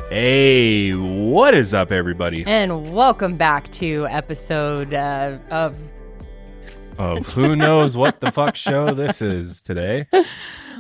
Hey, what is up, everybody? And welcome back to episode of who knows what the fuck show this is today.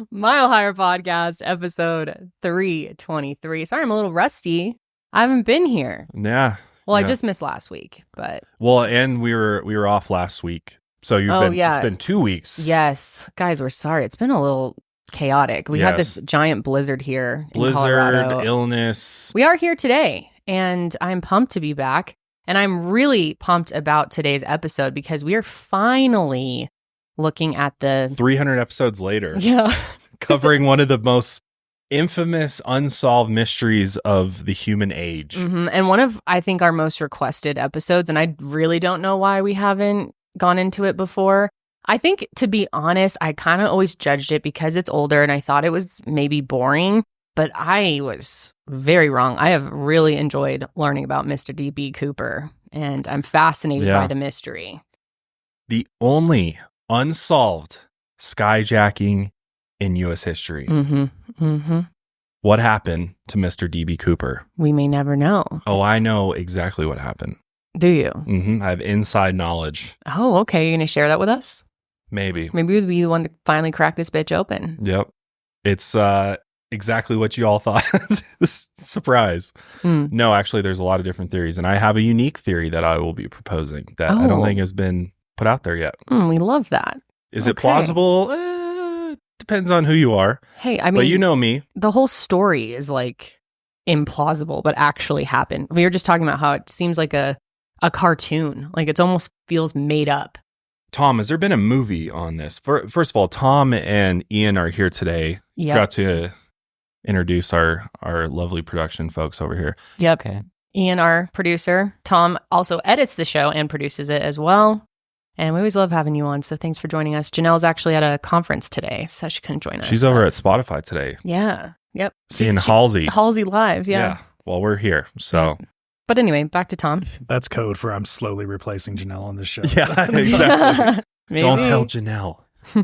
Mile Higher Podcast, episode 323. Sorry, I'm a little rusty. I haven't been here. Yeah. Well, I just missed last week, but and we were off last week, so it's been 2 weeks. Yes, guys, we're sorry. It's been a little chaotic. We had this giant blizzard here in Colorado. Illness. We are here today, and I'm pumped to be back. And I'm really pumped about today's episode because we are finally looking at the 300 episodes later. Yeah. Covering one of the most infamous unsolved mysteries of the human age. Mm-hmm. And one of, I think, our most requested episodes. And I really don't know why we haven't gone into it before. I think, to be honest, I kind of always judged it because it's older and I thought it was maybe boring, but I was very wrong. I have really enjoyed learning about Mr. D.B. Cooper, and I'm fascinated by the mystery. The only unsolved skyjacking in U.S. history. Mm-hmm. Mm-hmm. What happened to Mr. D.B. Cooper? We may never know. Oh, I know exactly what happened. Do you? Mm-hmm. I have inside knowledge. Oh, okay. You're going to share that with us? Maybe we'll be the one to finally crack this bitch open. Yep. It's exactly what you all thought. Surprise. No, actually, there's a lot of different theories. And I have a unique theory that I will be proposing that I don't think has been put out there yet. We love that. Is it plausible? Depends on who you are. Hey, I mean, but you know me. The whole story is like implausible, but actually happened. We were just talking about how it seems like a cartoon. Like it almost feels made up. Tom, has there been a movie on this? First of all, Tom and Ian are here today. Yep. Forgot to introduce our lovely production folks over here. Yep. Okay. Ian, our producer. Tom also edits the show and produces it as well. And we always love having you on, so thanks for joining us. Janelle's actually at a conference today, so she couldn't join us. She's over at Spotify today. Yeah. Yep. Seeing Halsey. Halsey live, yeah. Well, we're here, so... But anyway, back to Tom. That's code for I'm slowly replacing Janelle on this show. Yeah, exactly. Don't tell Janelle.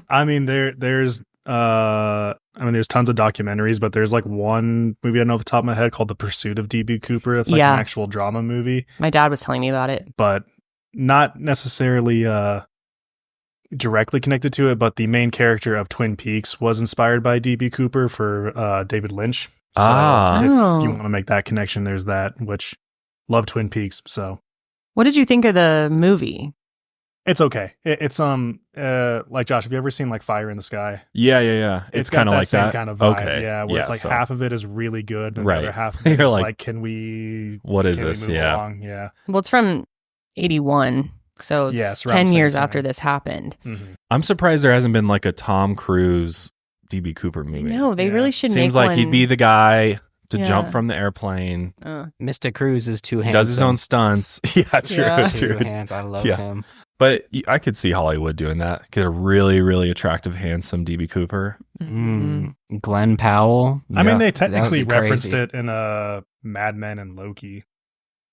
I mean, there's tons of documentaries, but there's like one movie I know off the top of my head called The Pursuit of D.B. Cooper. It's like an actual drama movie. My dad was telling me about it. But not necessarily directly connected to it, but the main character of Twin Peaks was inspired by D.B. Cooper for David Lynch. So if you want to make that connection, there's that, which... Love Twin Peaks, so. What did you think of the movie? It's okay. It's like Josh, have you ever seen like Fire in the Sky? Yeah. It's kind of like same that kind of vibe. Okay. Yeah, where it's like half of it is really good, and right. the other half of it is like, can we? What is this? Move along? Yeah. Well, it's from 81, so it's 10 years after this happened. Mm-hmm. I'm surprised there hasn't been like a Tom Cruise D.B. Cooper movie. No, they really should. Seems make like he'd be the guy to jump from the airplane. Mr. Cruz is too handsome. Does his own stunts. Yeah, true. Two hands. I love him. But I could see Hollywood doing that. Get a really, really attractive, handsome D.B. Cooper. Glenn Powell. I mean, they technically referenced it in Mad Men and Loki.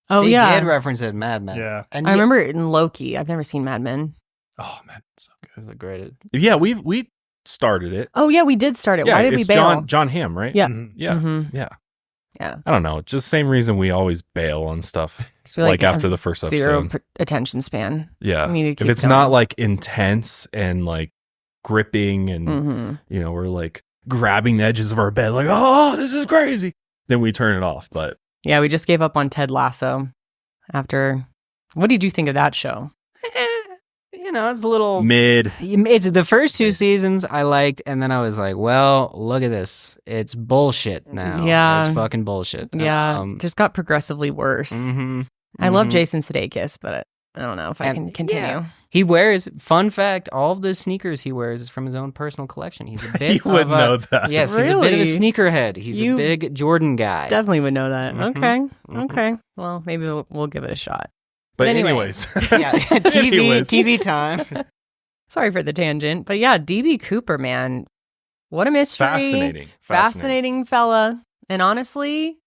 Oh, they did reference it in Mad Men. Yeah. And I remember it in Loki. I've never seen Mad Men. Oh, man. It's so good. It's a great... Yeah, we started it. Oh, yeah, we did start it. Yeah, why did we bail? John Hamm, right? Yeah. Mm-hmm. Yeah. Mm-hmm. Yeah. I don't know. Just same reason we always bail on stuff. Like after the first episode. Zero attention span. Yeah. If it's not like intense and like gripping and, we're like grabbing the edges of our bed like, oh, this is crazy. Then we turn it off. But yeah, we just gave up on Ted Lasso after. What did you think of that show? It's a little mid. It's the first 2 seasons I liked, and then I was like, well, look at this. It's bullshit now. Yeah. It's fucking bullshit. Yeah. Just got progressively worse. I love Jason Sudeikis, but I don't know if I can continue. Yeah. He wears, fun fact, all of the sneakers he wears is from his own personal collection. He's a bit You would know that. Yes, really? He's a bit of a sneakerhead. He's a big Jordan guy. Definitely would know that. Okay. Well, maybe we'll give it a shot. But anyways. TV time. Sorry for the tangent. But yeah, D.B. Cooper, man. What a mystery. Fascinating fella. And honestly,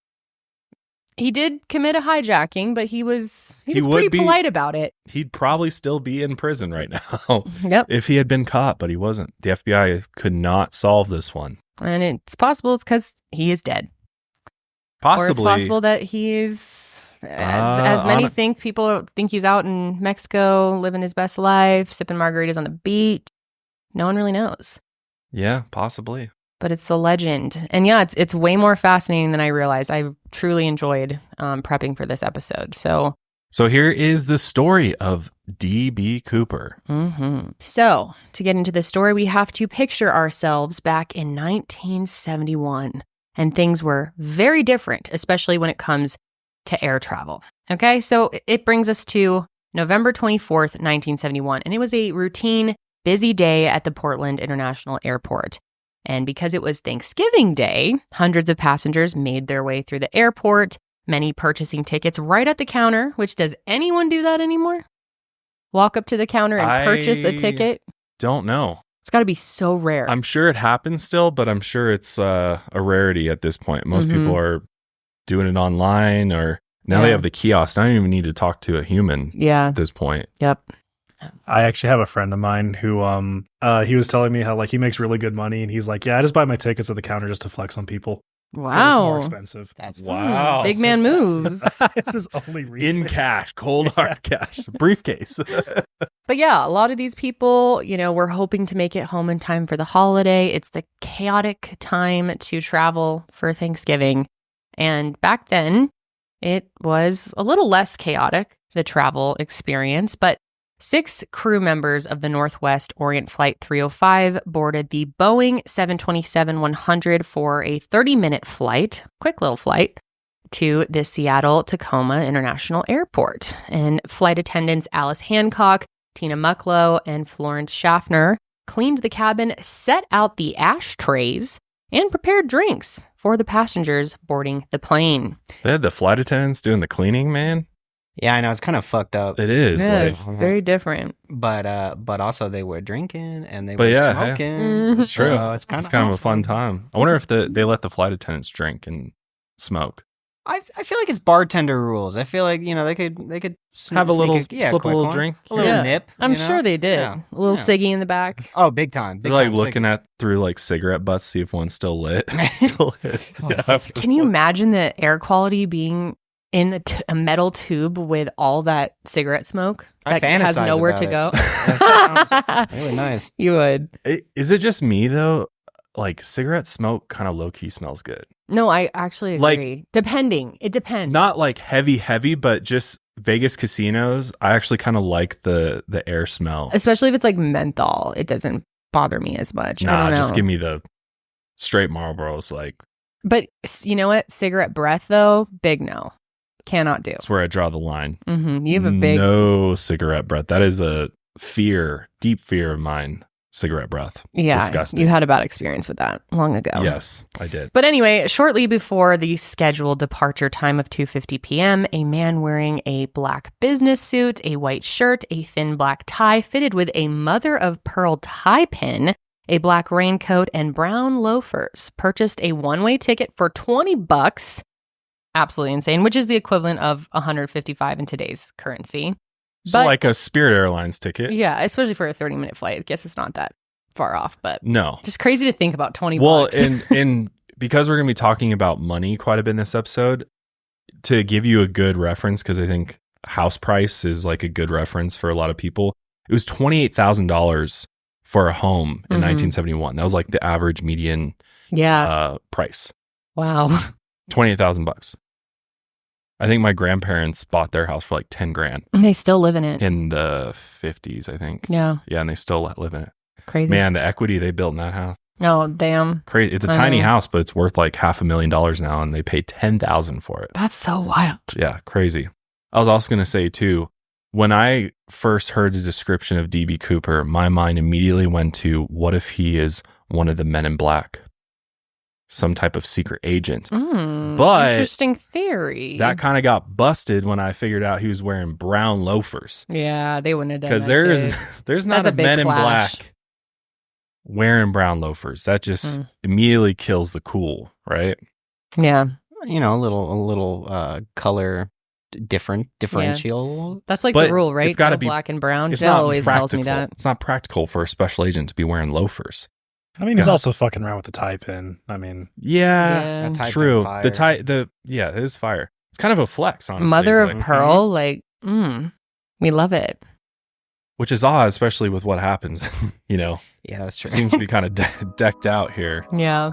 he did commit a hijacking, but he was pretty polite about it. He'd probably still be in prison right now. Yep. If he had been caught, but he wasn't. The FBI could not solve this one. And it's possible it's because he is dead. Possibly. Or it's possible that he's, as many think, people think he's out in Mexico living his best life, sipping margaritas on the beach. No one really knows. Yeah, possibly. But it's the legend. And yeah, it's way more fascinating than I realized. I truly enjoyed prepping for this episode. So here is the story of D.B. Cooper. Mm-hmm. So to get into the story, we have to picture ourselves back in 1971. And things were very different, especially when it comes to air travel. Okay, so it brings us to November 24th, 1971. And it was a routine, busy day at the Portland International Airport. And because it was Thanksgiving Day, hundreds of passengers made their way through the airport, many purchasing tickets right at the counter, which does anyone do that anymore? Walk up to the counter and purchase a ticket? Don't know. It's got to be so rare. I'm sure it happens still, but I'm sure it's a rarity at this point. Most people are doing it online, or now they have the kiosk. I don't even need to talk to a human at this point. Yep. I actually have a friend of mine who he was telling me how like he makes really good money, and he's like, yeah, I just buy my tickets at the counter just to flex on people. Wow. It's more expensive. That's wow. Big man moves. This is only recent. In cash, cold hard cash, briefcase. But yeah, a lot of these people, were hoping to make it home in time for the holiday. It's the chaotic time to travel for Thanksgiving. And back then, it was a little less chaotic, the travel experience, but 6 crew members of the Northwest Orient Flight 305 boarded the Boeing 727-100 for a 30-minute flight, quick little flight, to the Seattle-Tacoma International Airport. And flight attendants Alice Hancock, Tina Mucklow, and Florence Schaffner cleaned the cabin, set out the ashtrays, and prepared drinks for the passengers boarding the plane. They had the flight attendants doing the cleaning, man. Yeah, I know. It's kind of fucked up. It is. Yeah, it's very different. But also they were drinking and they were smoking. It's true. So it's kind of a fun time. I wonder if they let the flight attendants drink and smoke. I feel like it's bartender rules. I feel like, they could have a little slip a little drink. A little nip. I'm sure they did. Yeah. A little ciggy in the back. Oh, big time. They're like looking at through like cigarette butts, see if one's still lit. Still lit. Can you imagine the air quality being in a metal tube with all that cigarette smoke that has nowhere to go? That sounds really nice. You would. Is it just me though? Like cigarette smoke kind of low key smells good. No, I actually agree. It depends. Not like heavy, but just Vegas casinos. I actually kind of like the air smell, especially if it's like menthol. It doesn't bother me as much. Nah, I don't know. Just give me the straight Marlboros. But you know what? Cigarette breath though, big no. Cannot do. That's where I draw the line. Mm-hmm. You have a big no cigarette breath. That is a deep fear of mine. Cigarette breath. Yeah, disgusting. You had a bad experience with that long ago. Yes, I did. But anyway, shortly before the scheduled departure time of 2:50 p.m., a man wearing a black business suit, a white shirt, a thin black tie fitted with a mother-of-pearl tie pin, a black raincoat, and brown loafers purchased a one-way ticket for $20. Absolutely insane, which is the equivalent of $155 in today's currency. So like a Spirit Airlines ticket. Yeah, especially for a 30-minute flight. I guess it's not that far off, but no. Just crazy to think about $20. Well, and because we're going to be talking about money quite a bit in this episode, to give you a good reference, because I think house price is like a good reference for a lot of people, it was $28,000 for a home in 1971. That was like the average median price. Wow. $28,000. I think my grandparents bought their house for like 10 grand. And they still live in it. In the 50s, I think. Yeah. Yeah, and they still live in it. Crazy. Man, the equity they built in that house. Oh, damn. Crazy. It's a tiny house, but it's worth like $500,000 now, and they paid $10,000 for it. That's so wild. Yeah, crazy. I was also going to say, too, when I first heard the description of D.B. Cooper, my mind immediately went to, what if he is one of the Men in Black? Some type of secret agent. But interesting theory. That kind of got busted when I figured out he was wearing brown loafers. Yeah, they wouldn't have done that. Because there's not a Men in Black wearing brown loafers. That just immediately kills the cool, right? Yeah. A little color differential. Yeah. That's like the rule, right? It's got to be black and brown. Jill always tells me that. It's not practical for a special agent to be wearing loafers. I mean, he's also fucking around with the tie pin. I mean, yeah. True. It is fire. It's kind of a flex, honestly. Mother of pearl, we love it. Which is odd, especially with what happens, Yeah, that's true. Seems to be kind of decked out here. Yeah.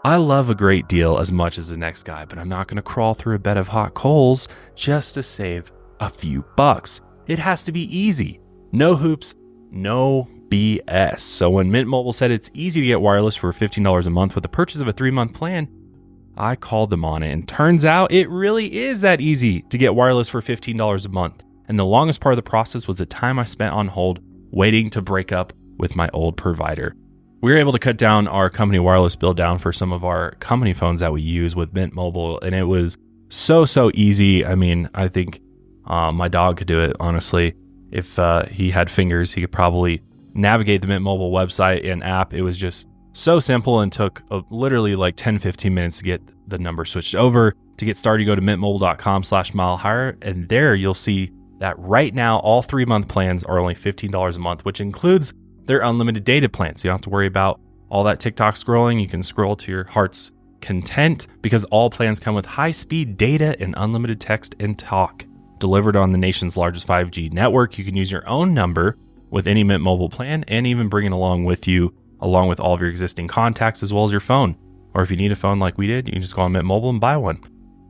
I love a great deal as much as the next guy, but I'm not going to crawl through a bed of hot coals just to save a few bucks. It has to be easy. No hoops, no BS. So when Mint Mobile said it's easy to get wireless for $15 a month with the purchase of a 3-month plan, I called them on it. And turns out it really is that easy to get wireless for $15 a month. And the longest part of the process was the time I spent on hold waiting to break up with my old provider. We were able to cut down our company wireless bill down for some of our company phones that we use with Mint Mobile, and it was so easy. I mean, I think my dog could do it, honestly. If he had fingers, he could probably navigate the Mint Mobile website and app. It was just so simple and took literally like 10-15 minutes to get the number switched over. To get started, you go to mintmobile.com/milehigher, and there you'll see that right now all 3-month plans are only $15 a month, which includes their unlimited data plan. So you don't have to worry about all that TikTok scrolling. You can scroll to your heart's content because all plans come with high-speed data and unlimited text and talk. Delivered on the nation's largest 5G network, you can use your own number with any Mint Mobile plan and even bring it along with you, along with all of your existing contacts as well as your phone. Or if you need a phone like we did, you can just call Mint Mobile and buy one.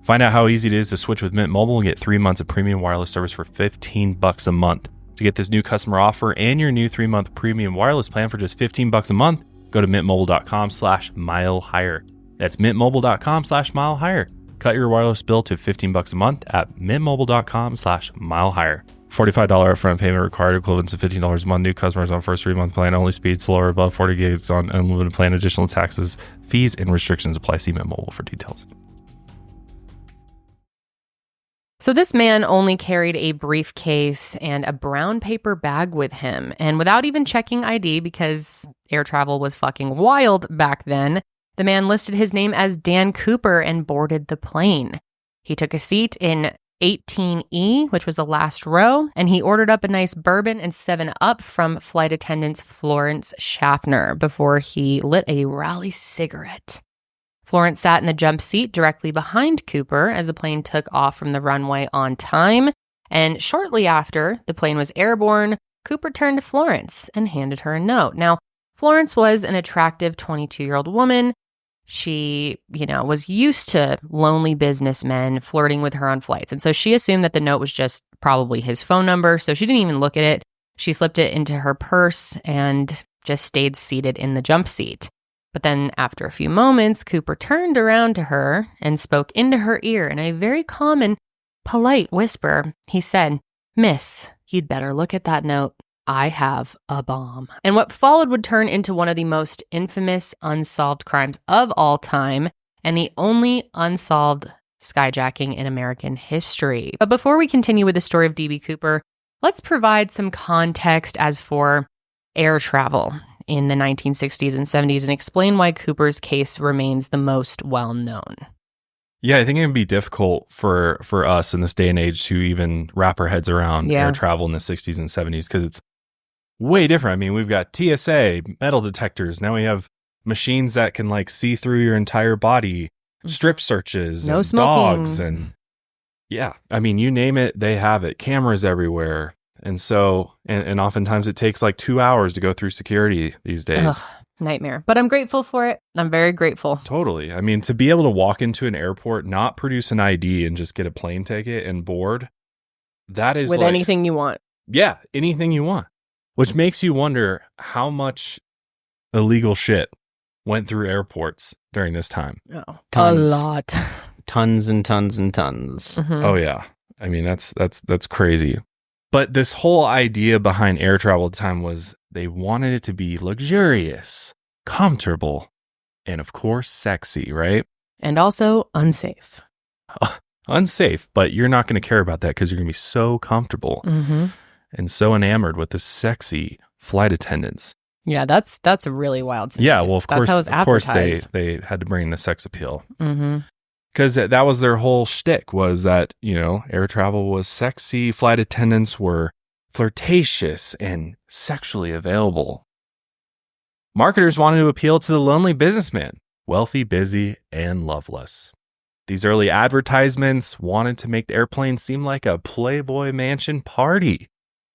Find out how easy it is to switch with Mint Mobile and get 3 months of premium wireless service for $15 a month. To get this new customer offer and your new 3-month premium wireless plan for just $15 a month, go to mintmobile.com/milehigher. That's mintmobile.com/milehigher. Cut your wireless bill to $15 a month at mintmobile.com/milehigher. $45 upfront payment required, equivalent to $15 a month. New customers on first 3-month plan. Only speed slower above 40 gigs on unlimited plan. Additional taxes, fees, and restrictions apply. See Mint Mobile for details. So this man only carried a briefcase and a brown paper bag with him. And without even checking ID, because air travel was fucking wild back then, the man listed his name as Dan Cooper and boarded the plane. He took a seat in 18E, which was the last row, and he ordered up a nice bourbon and 7-Up from flight attendant Florence Schaffner before he lit a Raleigh cigarette. Florence sat in the jump seat directly behind Cooper as the plane took off from the runway on time. And shortly after the plane was airborne, Cooper turned to Florence and handed her a note. Now, Florence was an attractive 22-year-old woman. She, was used to lonely businessmen flirting with her on flights. And so she assumed that the note was just probably his phone number. So she didn't even look at it. She slipped it into her purse and just stayed seated in the jump seat. But then after a few moments, Cooper turned around to her and spoke into her ear in a very calm and polite whisper. He said, "Miss, you'd better look at that note. I have a bomb." And what followed would turn into one of the most infamous unsolved crimes of all time and the only unsolved skyjacking in American history. But before we continue with the story of DB Cooper, let's provide some context as for air travel in the 1960s and 70s and explain why Cooper's case remains the most well-known. Yeah, I think it can be difficult for us in this day and age to even wrap our heads around air travel in the 60s and 70s because it's way different. I mean, we've got TSA, metal detectors. Now we have machines that can see through your entire body, strip searches, no and smoking. Dogs. And yeah, I mean, you name it, they have it. Cameras everywhere. And so, and oftentimes it takes 2 hours to go through security these days. Ugh, nightmare. But I'm grateful for it. I'm very grateful. Totally. I mean, to be able to walk into an airport, not produce an ID and just get a plane ticket and board, that is with anything you want. Yeah, anything you want. Which makes you wonder how much illegal shit went through airports during this time. Oh, tons. A lot. Tons and tons and tons. Mm-hmm. Oh yeah. I mean, that's crazy. But this whole idea behind air travel at the time was they wanted it to be luxurious, comfortable, and of course, sexy, right? And also unsafe. Unsafe, but you're not going to care about that because you're going to be so comfortable and so enamored with the sexy flight attendants. Yeah, that's a really wild situation. Yeah, well, of course, they had to bring in the sex appeal. Because that was their whole shtick was that, air travel was sexy. Flight attendants were flirtatious, and sexually available. Marketers wanted to appeal to the lonely businessman, wealthy, busy, and loveless. These early advertisements wanted to make the airplane seem like a Playboy Mansion party.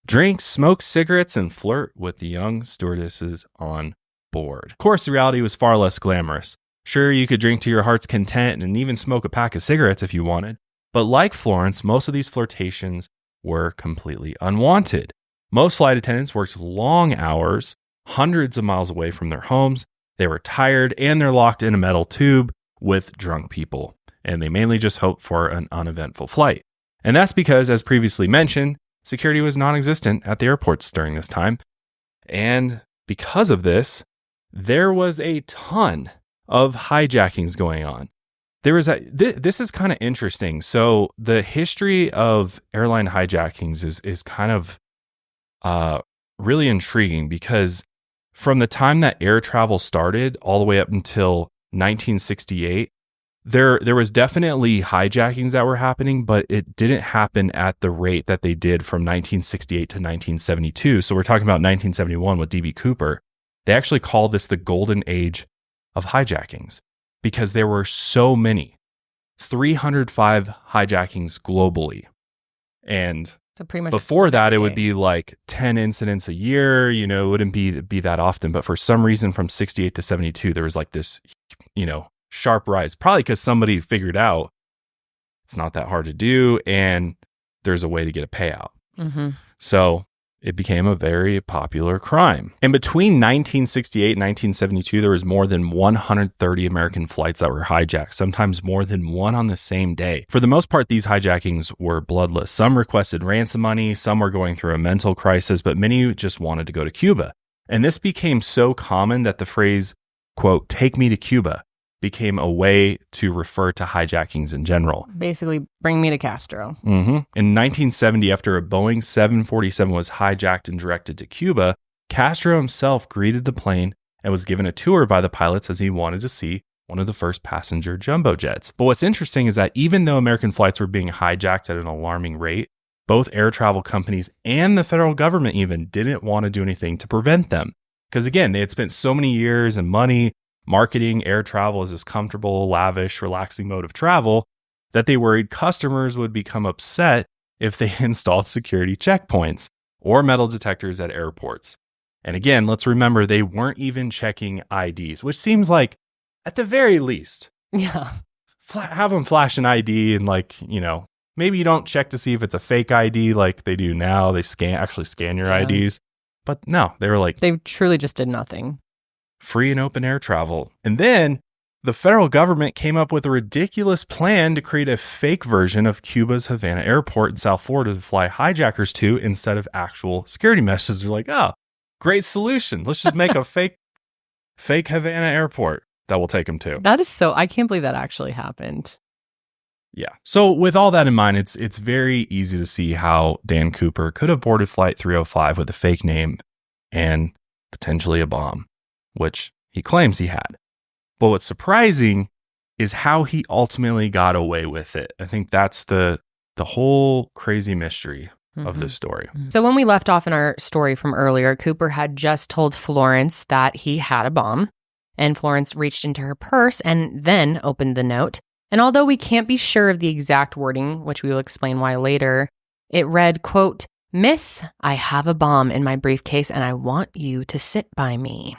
Drink, smoke cigarettes, and flirt with the young stewardesses on board. Of course, the reality was far less glamorous. Sure, you could drink to your heart's content and even smoke a pack of cigarettes if you wanted. But like Florence, most of these flirtations were completely unwanted. Most flight attendants worked long hours, hundreds of miles away from their homes. They were tired and they're locked in a metal tube with drunk people. And they mainly just hoped for an uneventful flight. And that's because, as previously mentioned, security was non-existent at the airports during this time. And because of this, there was a ton of hijackings going on. This is kind of interesting. So the history of airline hijackings is kind of really intriguing, because from the time that air travel started all the way up until 1968, there was definitely hijackings that were happening, but it didn't happen at the rate that they did from 1968 to 1972. So we're talking about 1971 with D.B. Cooper. They actually call this the Golden Age of Hijackings because there were so many, 305 hijackings globally. And so pretty much before that, it would be like 10 incidents a year. It wouldn't be that often. But for some reason, from 68 to 72, there was like this, sharp rise. Probably because somebody figured out it's not that hard to do, and there's a way to get a payout. Mm-hmm. So it became a very popular crime. And between 1968 and 1972, there was more than 130 American flights that were hijacked, sometimes more than one on the same day. For the most part, these hijackings were bloodless. Some requested ransom money, some were going through a mental crisis, but many just wanted to go to Cuba. And this became so common that the phrase, quote, "take me to Cuba," became a way to refer to hijackings in general. Basically, bring me to Castro. Mm-hmm. In 1970, after a Boeing 747 was hijacked and directed to Cuba, Castro himself greeted the plane and was given a tour by the pilots as he wanted to see one of the first passenger jumbo jets. But what's interesting is that even though American flights were being hijacked at an alarming rate, both air travel companies and the federal government even didn't want to do anything to prevent them. Because again, they had spent so many years and money marketing air travel as this comfortable, lavish, relaxing mode of travel that they worried customers would become upset if they installed security checkpoints or metal detectors at airports. And again, let's remember they weren't even checking IDs, which seems like, at the very least, have them flash an ID and maybe you don't check to see if it's a fake ID like they do now. They actually scan your IDs. But no, they were like... They truly just did nothing. Free and open air travel. And then the federal government came up with a ridiculous plan to create a fake version of Cuba's Havana airport in South Florida to fly hijackers to instead of actual security meshes. They're like, oh, great solution. Let's just make a fake Havana airport that will take them to. That is I can't believe that actually happened. Yeah. So with all that in mind, it's very easy to see how Dan Cooper could have boarded Flight 305 with a fake name and potentially a bomb, which he claims he had. But what's surprising is how he ultimately got away with it. I think that's the whole crazy mystery of this story. So when we left off in our story from earlier, Cooper had just told Florence that he had a bomb, and Florence reached into her purse and then opened the note. And although we can't be sure of the exact wording, which we will explain why later, it read, quote, "Miss, I have a bomb in my briefcase and I want you to sit by me."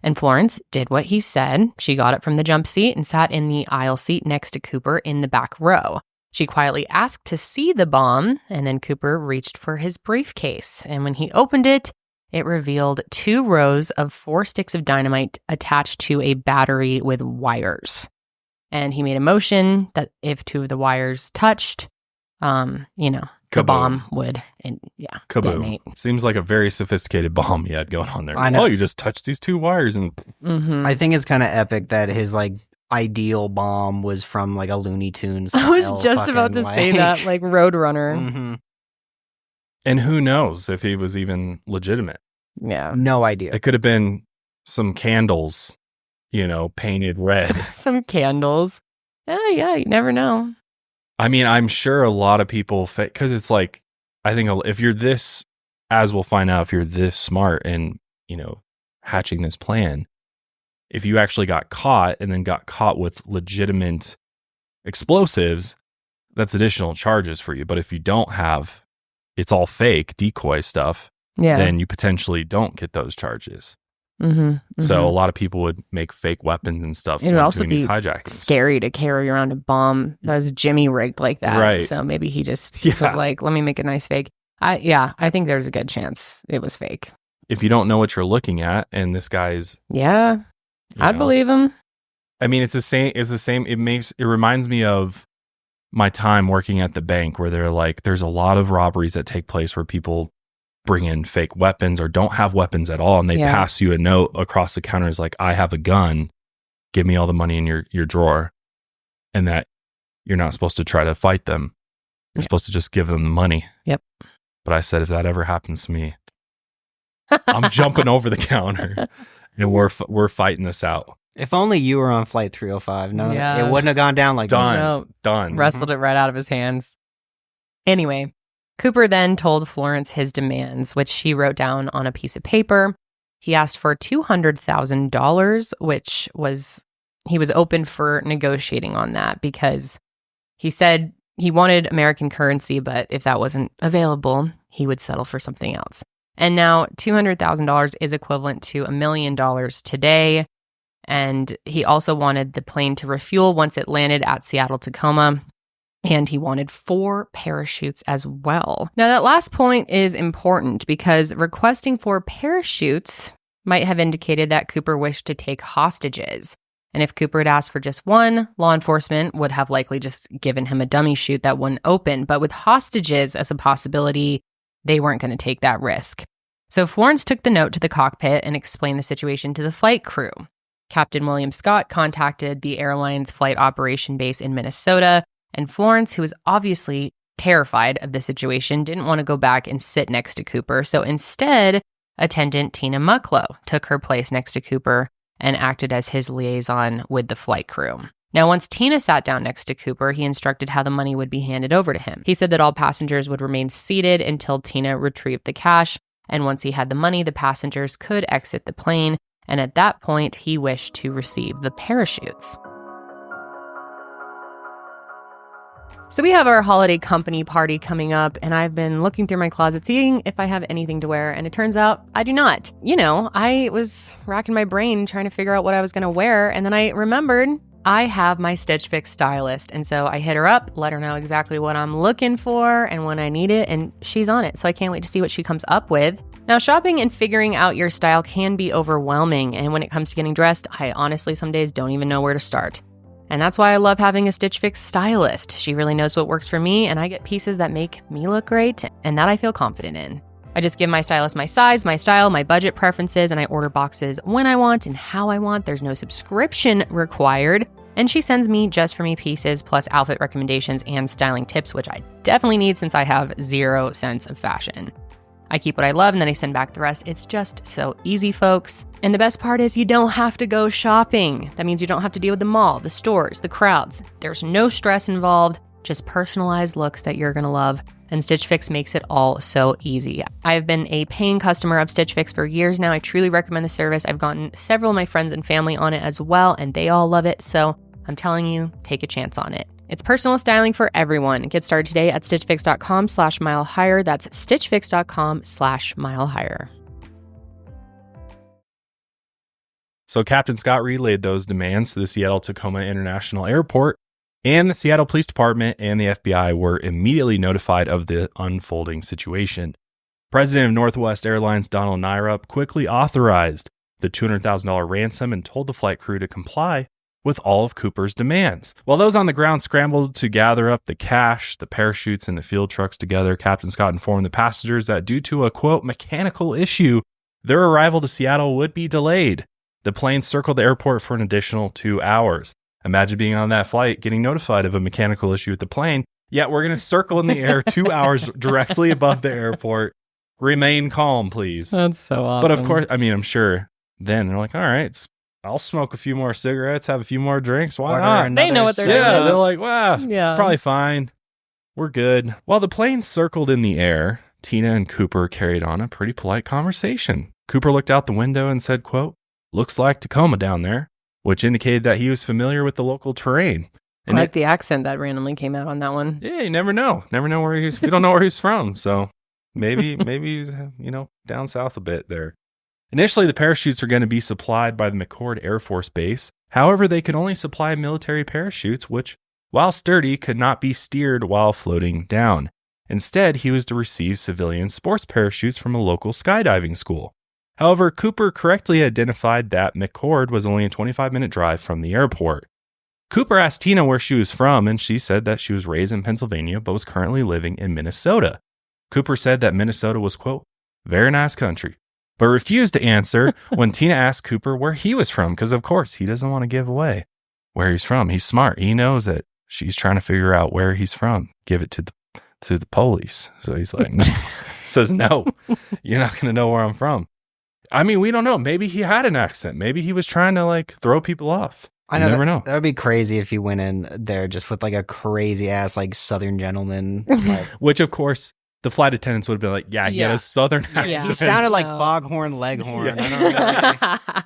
And Florence did what he said. She got it from the jump seat and sat in the aisle seat next to Cooper in the back row. She quietly asked to see the bomb, and then Cooper reached for his briefcase. And when he opened it, it revealed 2 rows of 4 sticks of dynamite attached to a battery with wires. And he made a motion that if 2 of the wires touched, the bomb would, detonate. Seems like a very sophisticated bomb he had going on there. I know. Oh, you just touched these 2 wires and... Mm-hmm. I think it's kind of epic that his ideal bomb was from a Looney Tunes. I was just about to say that, like Roadrunner. Mm-hmm. And who knows if he was even legitimate. Yeah. No idea. It could have been some candles, painted red. Some candles. Yeah, you never know. I mean, I'm sure a lot of people, because it's like, I think if you're this as we'll find out if you're this smart and, hatching this plan, if you actually got caught and then got caught with legitimate explosives, that's additional charges for you. But if you don't have, it's all fake decoy stuff, then you potentially don't get those charges. So a lot of people would make fake weapons and stuff. It would also be hijackings. Scary to carry around a bomb that was Jimmy rigged like that. Right. So maybe he just was like, let me make a nice fake. I think there's a good chance it was fake. If you don't know what you're looking at, and this guy's, I'd believe him. I mean, it's the same. It reminds me of my time working at the bank, where they're like, there's a lot of robberies that take place where people bring in fake weapons or don't have weapons at all, and they pass you a note across the counter is like, I have a gun, give me all the money in your drawer, and that you're not supposed to try to fight them. You're supposed to just give them the money. Yep. But I said, if that ever happens to me, I'm jumping over the counter and we're fighting this out. If only you were on flight 305. No, it wouldn't have gone down like Done. this. Done. Wrestled it right out of his hands. Anyway, Cooper then told Florence his demands, which she wrote down on a piece of paper. He asked for $200,000, which he was open for negotiating on that because he said he wanted American currency, but if that wasn't available, he would settle for something else. And now $200,000 is equivalent to $1 million today. And he also wanted the plane to refuel once it landed at Seattle-Tacoma. And he wanted 4 parachutes as well. Now, that last point is important because requesting 4 parachutes might have indicated that Cooper wished to take hostages. And if Cooper had asked for just 1, law enforcement would have likely just given him a dummy chute that wouldn't open. But with hostages as a possibility, they weren't going to take that risk. So Florence took the note to the cockpit and explained the situation to the flight crew. Captain William Scott contacted the airline's flight operation base in Minnesota, and Florence, who was obviously terrified of the situation, didn't want to go back and sit next to Cooper. So instead, attendant Tina Mucklow took her place next to Cooper and acted as his liaison with the flight crew. Now, once Tina sat down next to Cooper, he instructed how the money would be handed over to him. He said that all passengers would remain seated until Tina retrieved the cash, and once he had the money, the passengers could exit the plane, and at that point, he wished to receive the parachutes. So we have our holiday company party coming up, and I've been looking through my closet seeing if I have anything to wear, and it turns out I do not. I was racking my brain trying to figure out what I was going to wear, and then I remembered I have my Stitch Fix stylist, and so I hit her up, let her know exactly what I'm looking for and when I need it, and she's on it, so I can't wait to see what she comes up with. Now, shopping and figuring out your style can be overwhelming, and when it comes to getting dressed, I honestly some days don't even know where to start. And that's why I love having a Stitch Fix stylist. She really knows what works for me, and I get pieces that make me look great and that I feel confident in. I just give my stylist my size, my style, my budget preferences, and I order boxes when I want and how I want. There's no subscription required. And she sends me just for me pieces, plus outfit recommendations and styling tips, which I definitely need since I have 0 sense of fashion. I keep what I love and then I send back the rest. It's just so easy, folks. And the best part is you don't have to go shopping. That means you don't have to deal with the mall, the stores, the crowds. There's no stress involved, just personalized looks that you're gonna love. And Stitch Fix makes it all so easy. I've been a paying customer of Stitch Fix for years now. I truly recommend the service. I've gotten several of my friends and family on it as well, and they all love it. So I'm telling you, take a chance on it. It's personal styling for everyone. Get started today at stitchfix.com/milehigher. That's stitchfix.com/milehigher. So Captain Scott relayed those demands to the Seattle-Tacoma International Airport, and the Seattle Police Department and the FBI were immediately notified of the unfolding situation. President of Northwest Airlines Donald Nyrup quickly authorized the $200,000 ransom and told the flight crew to comply with all of Cooper's demands. While those on the ground scrambled to gather up the cash, the parachutes, and the field trucks together, Captain Scott informed the passengers that due to a, quote, mechanical issue, their arrival to Seattle would be delayed. The plane circled the airport for an additional 2 hours. Imagine being on that flight, getting notified of a mechanical issue with the plane, yet we're going to circle in the air 2 hours directly above the airport. Remain calm, please. That's so awesome. But of course, I'm sure then they're like, all right, I'll smoke a few more cigarettes, have a few more drinks. Why not? They know what they're doing. Yeah, they're like, wow, it's probably fine. We're good. While the plane circled in the air, Tina and Cooper carried on a pretty polite conversation. Cooper looked out the window and said, quote, "Looks like Tacoma down there," which indicated that he was familiar with the local terrain. And I like the accent that randomly came out on that one. Yeah, you never know. Never know where he's. We don't know where he's from. So maybe he's, down south a bit there. Initially, the parachutes were going to be supplied by the McChord Air Force Base. However, they could only supply military parachutes, which, while sturdy, could not be steered while floating down. Instead, he was to receive civilian sports parachutes from a local skydiving school. However, Cooper correctly identified that McChord was only a 25-minute drive from the airport. Cooper asked Tina where she was from, and she said that she was raised in Pennsylvania but was currently living in Minnesota. Cooper said that Minnesota was, quote, "very nice country," but refused to answer when Tina asked Cooper where he was from, because, of course, he doesn't want to give away where he's from. He's smart. He knows that she's trying to figure out where he's from. Give it to the police. So he's like, no. Says, "No, you're not going to know where I'm from." I mean, we don't know. Maybe he had an accent. Maybe he was trying to, throw people off. I know. Never know. That would be crazy if you went in there just with a crazy ass Southern gentleman. Which, of course, the flight attendants would have been like, yeah, he had a Southern accent. Yeah. He sounded like Foghorn Leghorn. Yeah. I don't know.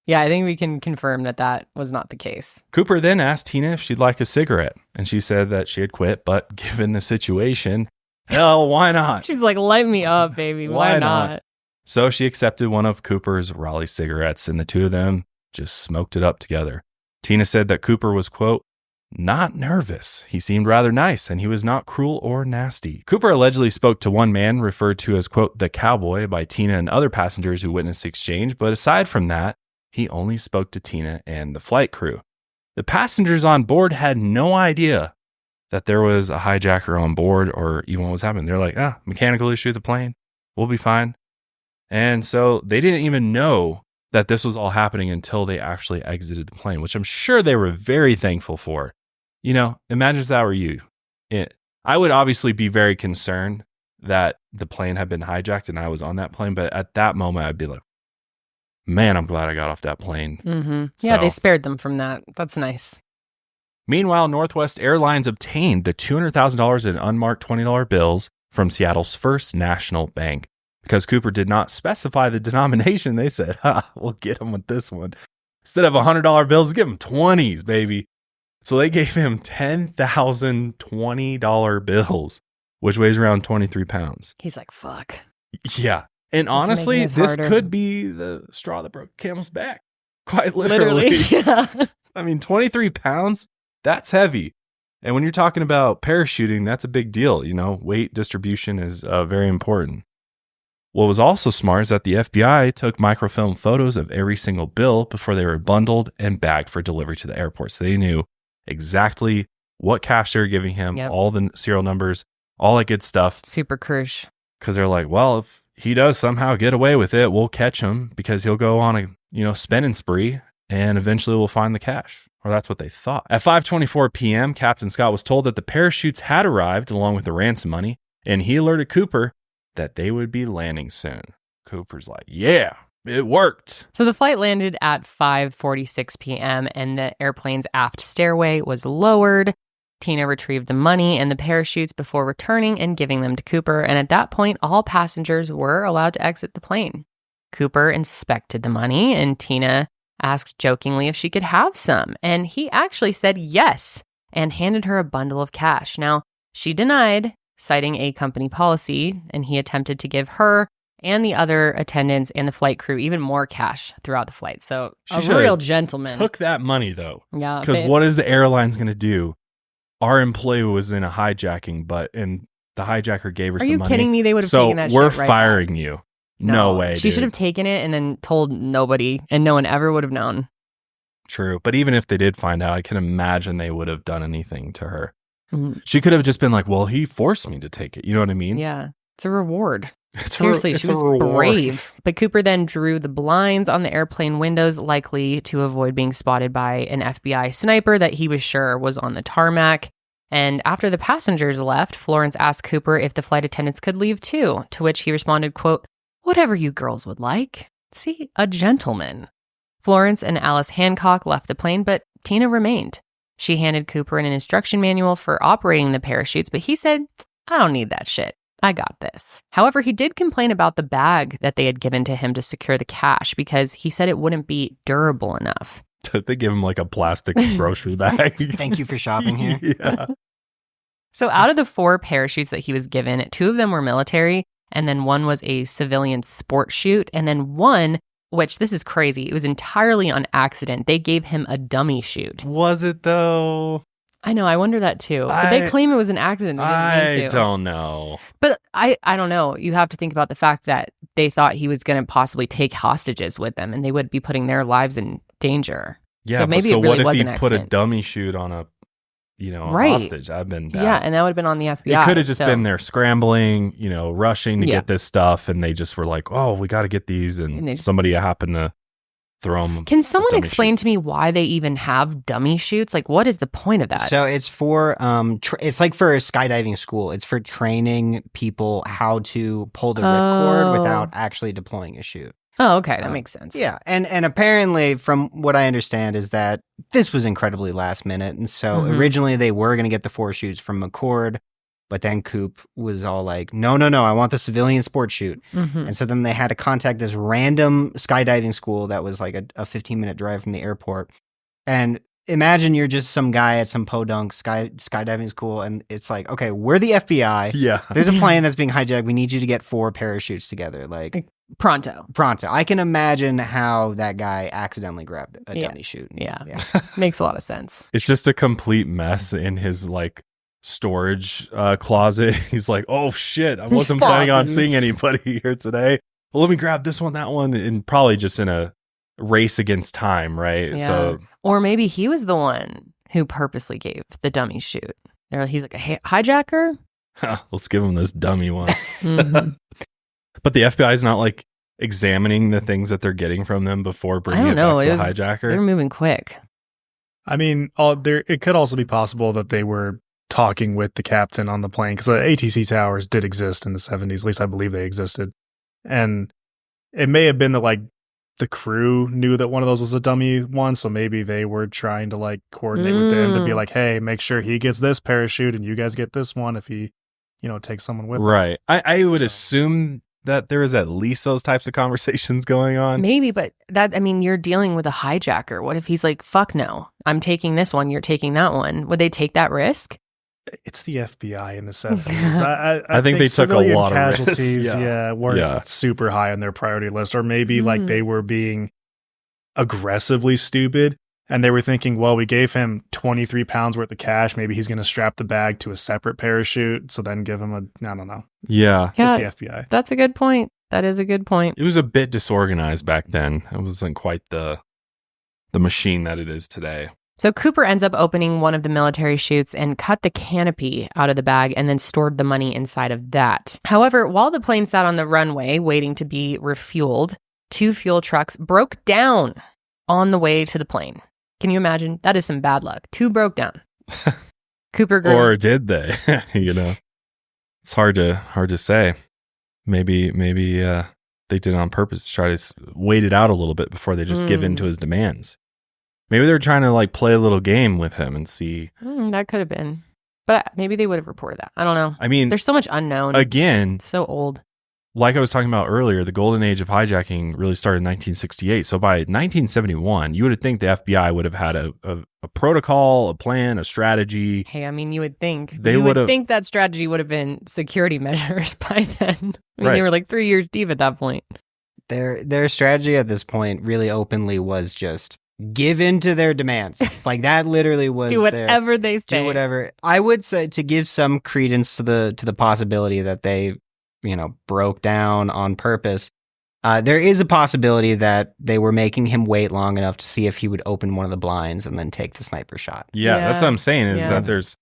Yeah, I think we can confirm that was not the case. Cooper then asked Tina if she'd like a cigarette, and she said that she had quit, but given the situation, hell, why not? She's like, light me up, baby. Why not? So she accepted one of Cooper's Raleigh cigarettes, and the two of them just smoked it up together. Tina said that Cooper was, quote, "not nervous. He seemed rather nice, and he was not cruel or nasty." Cooper allegedly spoke to one man referred to as, quote, "the cowboy" by Tina and other passengers who witnessed the exchange, but aside from that, he only spoke to Tina and the flight crew. The passengers on board had no idea that there was a hijacker on board or even what was happening. They're like, mechanical issue with the plane. We'll be fine. And so they didn't even know that this was all happening until they actually exited the plane, which I'm sure they were very thankful for. Imagine if that were you. I would obviously be very concerned that the plane had been hijacked and I was on that plane. But at that moment, I'd be like, man, I'm glad I got off that plane. Mm-hmm. Yeah, they spared them from that. That's nice. Meanwhile, Northwest Airlines obtained the $200,000 in unmarked $20 bills from Seattle's First National Bank. Because Cooper did not specify the denomination, they said, we'll get him with this one. Instead of $100 bills, give him 20s, baby. So they gave him 10,000 $20 bills, which weighs around 23 pounds. He's like, fuck. Yeah. And honestly, this could be the straw that broke camel's back. Quite literally. Yeah. I mean, 23 pounds, that's heavy. And when you're talking about parachuting, that's a big deal. Weight distribution is very important. What was also smart is that the FBI took microfilm photos of every single bill before they were bundled and bagged for delivery to the airport. So they knew exactly what cash they were giving him, all the serial numbers, all that good stuff. Super crush. Because they're like, well, if he does somehow get away with it, we'll catch him because he'll go on a spending spree and eventually we'll find the cash. Or that's what they thought. At 5:24 p.m., Captain Scott was told that the parachutes had arrived along with the ransom money, and he alerted Cooper that they would be landing soon. Cooper's like, yeah, it worked. So the flight landed at 5:46 p.m. and the airplane's aft stairway was lowered. Tina retrieved the money and the parachutes before returning and giving them to Cooper. And at that point, all passengers were allowed to exit the plane. Cooper inspected the money and Tina asked jokingly if she could have some. And he actually said yes and handed her a bundle of cash. Now, she denied, citing a company policy, and he attempted to give her and the other attendants and the flight crew even more cash throughout the flight. So she a real gentleman. Took that money though. Yeah. Because what is the airlines going to do? Our employee was in a hijacking, and the hijacker gave her some money. Are you kidding me? They would have taken that shit we're right firing back. you. No way, She should have taken it and then told nobody, and no one ever would have known. True. But even if they did find out, I can imagine they would have done anything to her. Mm-hmm. She could have just been like, well, he forced me to take it. You know what I mean? Yeah. It's a reward. Seriously, she was brave. But Cooper then drew the blinds on the airplane windows, likely to avoid being spotted by an FBI sniper that he was sure was on the tarmac. And after the passengers left, Florence asked Cooper if the flight attendants could leave too, to which he responded, quote, "Whatever you girls would like. See, a gentleman." Florence and Alice Hancock left the plane, but Tina remained. She handed Cooper an instruction manual for operating the parachutes, but he said, "I don't need that shit. I got this. However, he did complain about the bag that they had given to him to secure the cash because he said it wouldn't be durable enough. They give him like a plastic grocery bag. Thank you for shopping here. Yeah. So out of the 4 parachutes that he was given, 2 of them were military, and then 1 was a civilian sport chute, and then 1, which this is crazy, it was entirely on accident. They gave him a dummy chute. Was it though? I know, I wonder that too. But they claim it was an accident. I don't know. But I don't know. You have to think about the fact that they thought he was going to possibly take hostages with them, and they would be putting their lives in danger. Yeah, so maybe so it really what was if an he put a accident. dummy chute on a Right. hostage? I've been bad. Yeah, and that would have been on the FBI. It could have just been there scrambling, rushing to Yeah. get this stuff, and they just were like, "Oh, we got to get these," and somebody happened to throw them. Can someone explain to me why they even have dummy chutes? Like, what is the point of that? So it's for it's like for a skydiving school. It's for training people how to pull the ripcord without actually deploying a chute. Oh, okay, that makes sense. Yeah, and apparently, from what I understand, is that this was incredibly last minute, and so originally they were going to get the 4 chutes from McCord, but then Coop was all like, "No, I want the civilian sport chute," and so then they had to contact this random skydiving school that was like a 15-minute drive from the airport, and imagine you're just some guy at some podunk skydiving school, and it's like, okay, we're the FBI. Yeah, there's a plane that's being hijacked. We need you to get 4 parachutes together, like. Pronto. I can imagine how that guy accidentally grabbed a dummy chute. Yeah. Makes a lot of sense. It's just a complete mess in his storage closet. He's like, "Oh shit, I wasn't planning on seeing anybody here today. Well, let me grab this one, that one," and probably just in a race against time, right? Yeah. So, or maybe he was the one who purposely gave the dummy chute. He's like a hijacker. Let's give him this dummy one. But the FBI is not examining the things that they're getting from them before bringing it back to the hijacker. They're moving quick. I mean, it could also be possible that they were talking with the captain on the plane, because the ATC towers did exist in the 70s. At least I believe they existed. And it may have been that the crew knew that one of those was a dummy one, so maybe they were trying to coordinate with them to be like, "Hey, make sure he gets this parachute and you guys get this one if he, takes someone with him." Right. I would assume that there is at least those types of conversations going on. Maybe, but you're dealing with a hijacker. What if he's like, "Fuck no, I'm taking this one, you're taking that one"? Would they take that risk? It's the FBI in the 70s. I think they took a lot of casualties. risks. Weren't super high on their priority list, or maybe they were being aggressively stupid, and they were thinking, well, we gave him 23 pounds worth of cash. Maybe he's going to strap the bag to a separate parachute, so then give him I don't know. Yeah, it's the FBI. That's a good point. That is a good point. It was a bit disorganized back then. It wasn't quite the machine that it is today. So Cooper ends up opening one of the military chutes and cut the canopy out of the bag and then stored the money inside of that. However, while the plane sat on the runway waiting to be refueled, 2 fuel trucks broke down on the way to the plane. Can you imagine? That is some bad luck. 2 broke down. Cooper grew. Or did they? It's hard to say. Maybe they did it on purpose to try to wait it out a little bit before they just give in to his demands. Maybe they're trying to play a little game with him and see. That could have been. But maybe they would have reported that. I don't know. I mean, there's so much unknown. Again, so old. Like I was talking about earlier, the Golden Age of Hijacking really started in 1968. So by 1971, you would think the FBI would have had a protocol, a plan, a strategy. Hey, you would think. You would think that strategy would have been security measures by then. They were 3 years deep at that point. Their strategy at this point really openly was just give in to their demands. That literally was do whatever they say. Do whatever. I would say, to give some credence to the possibility that they broke down on purpose. There is a possibility that they were making him wait long enough to see if he would open one of the blinds and then take the sniper shot. Yeah, that's what I'm saying is that there's...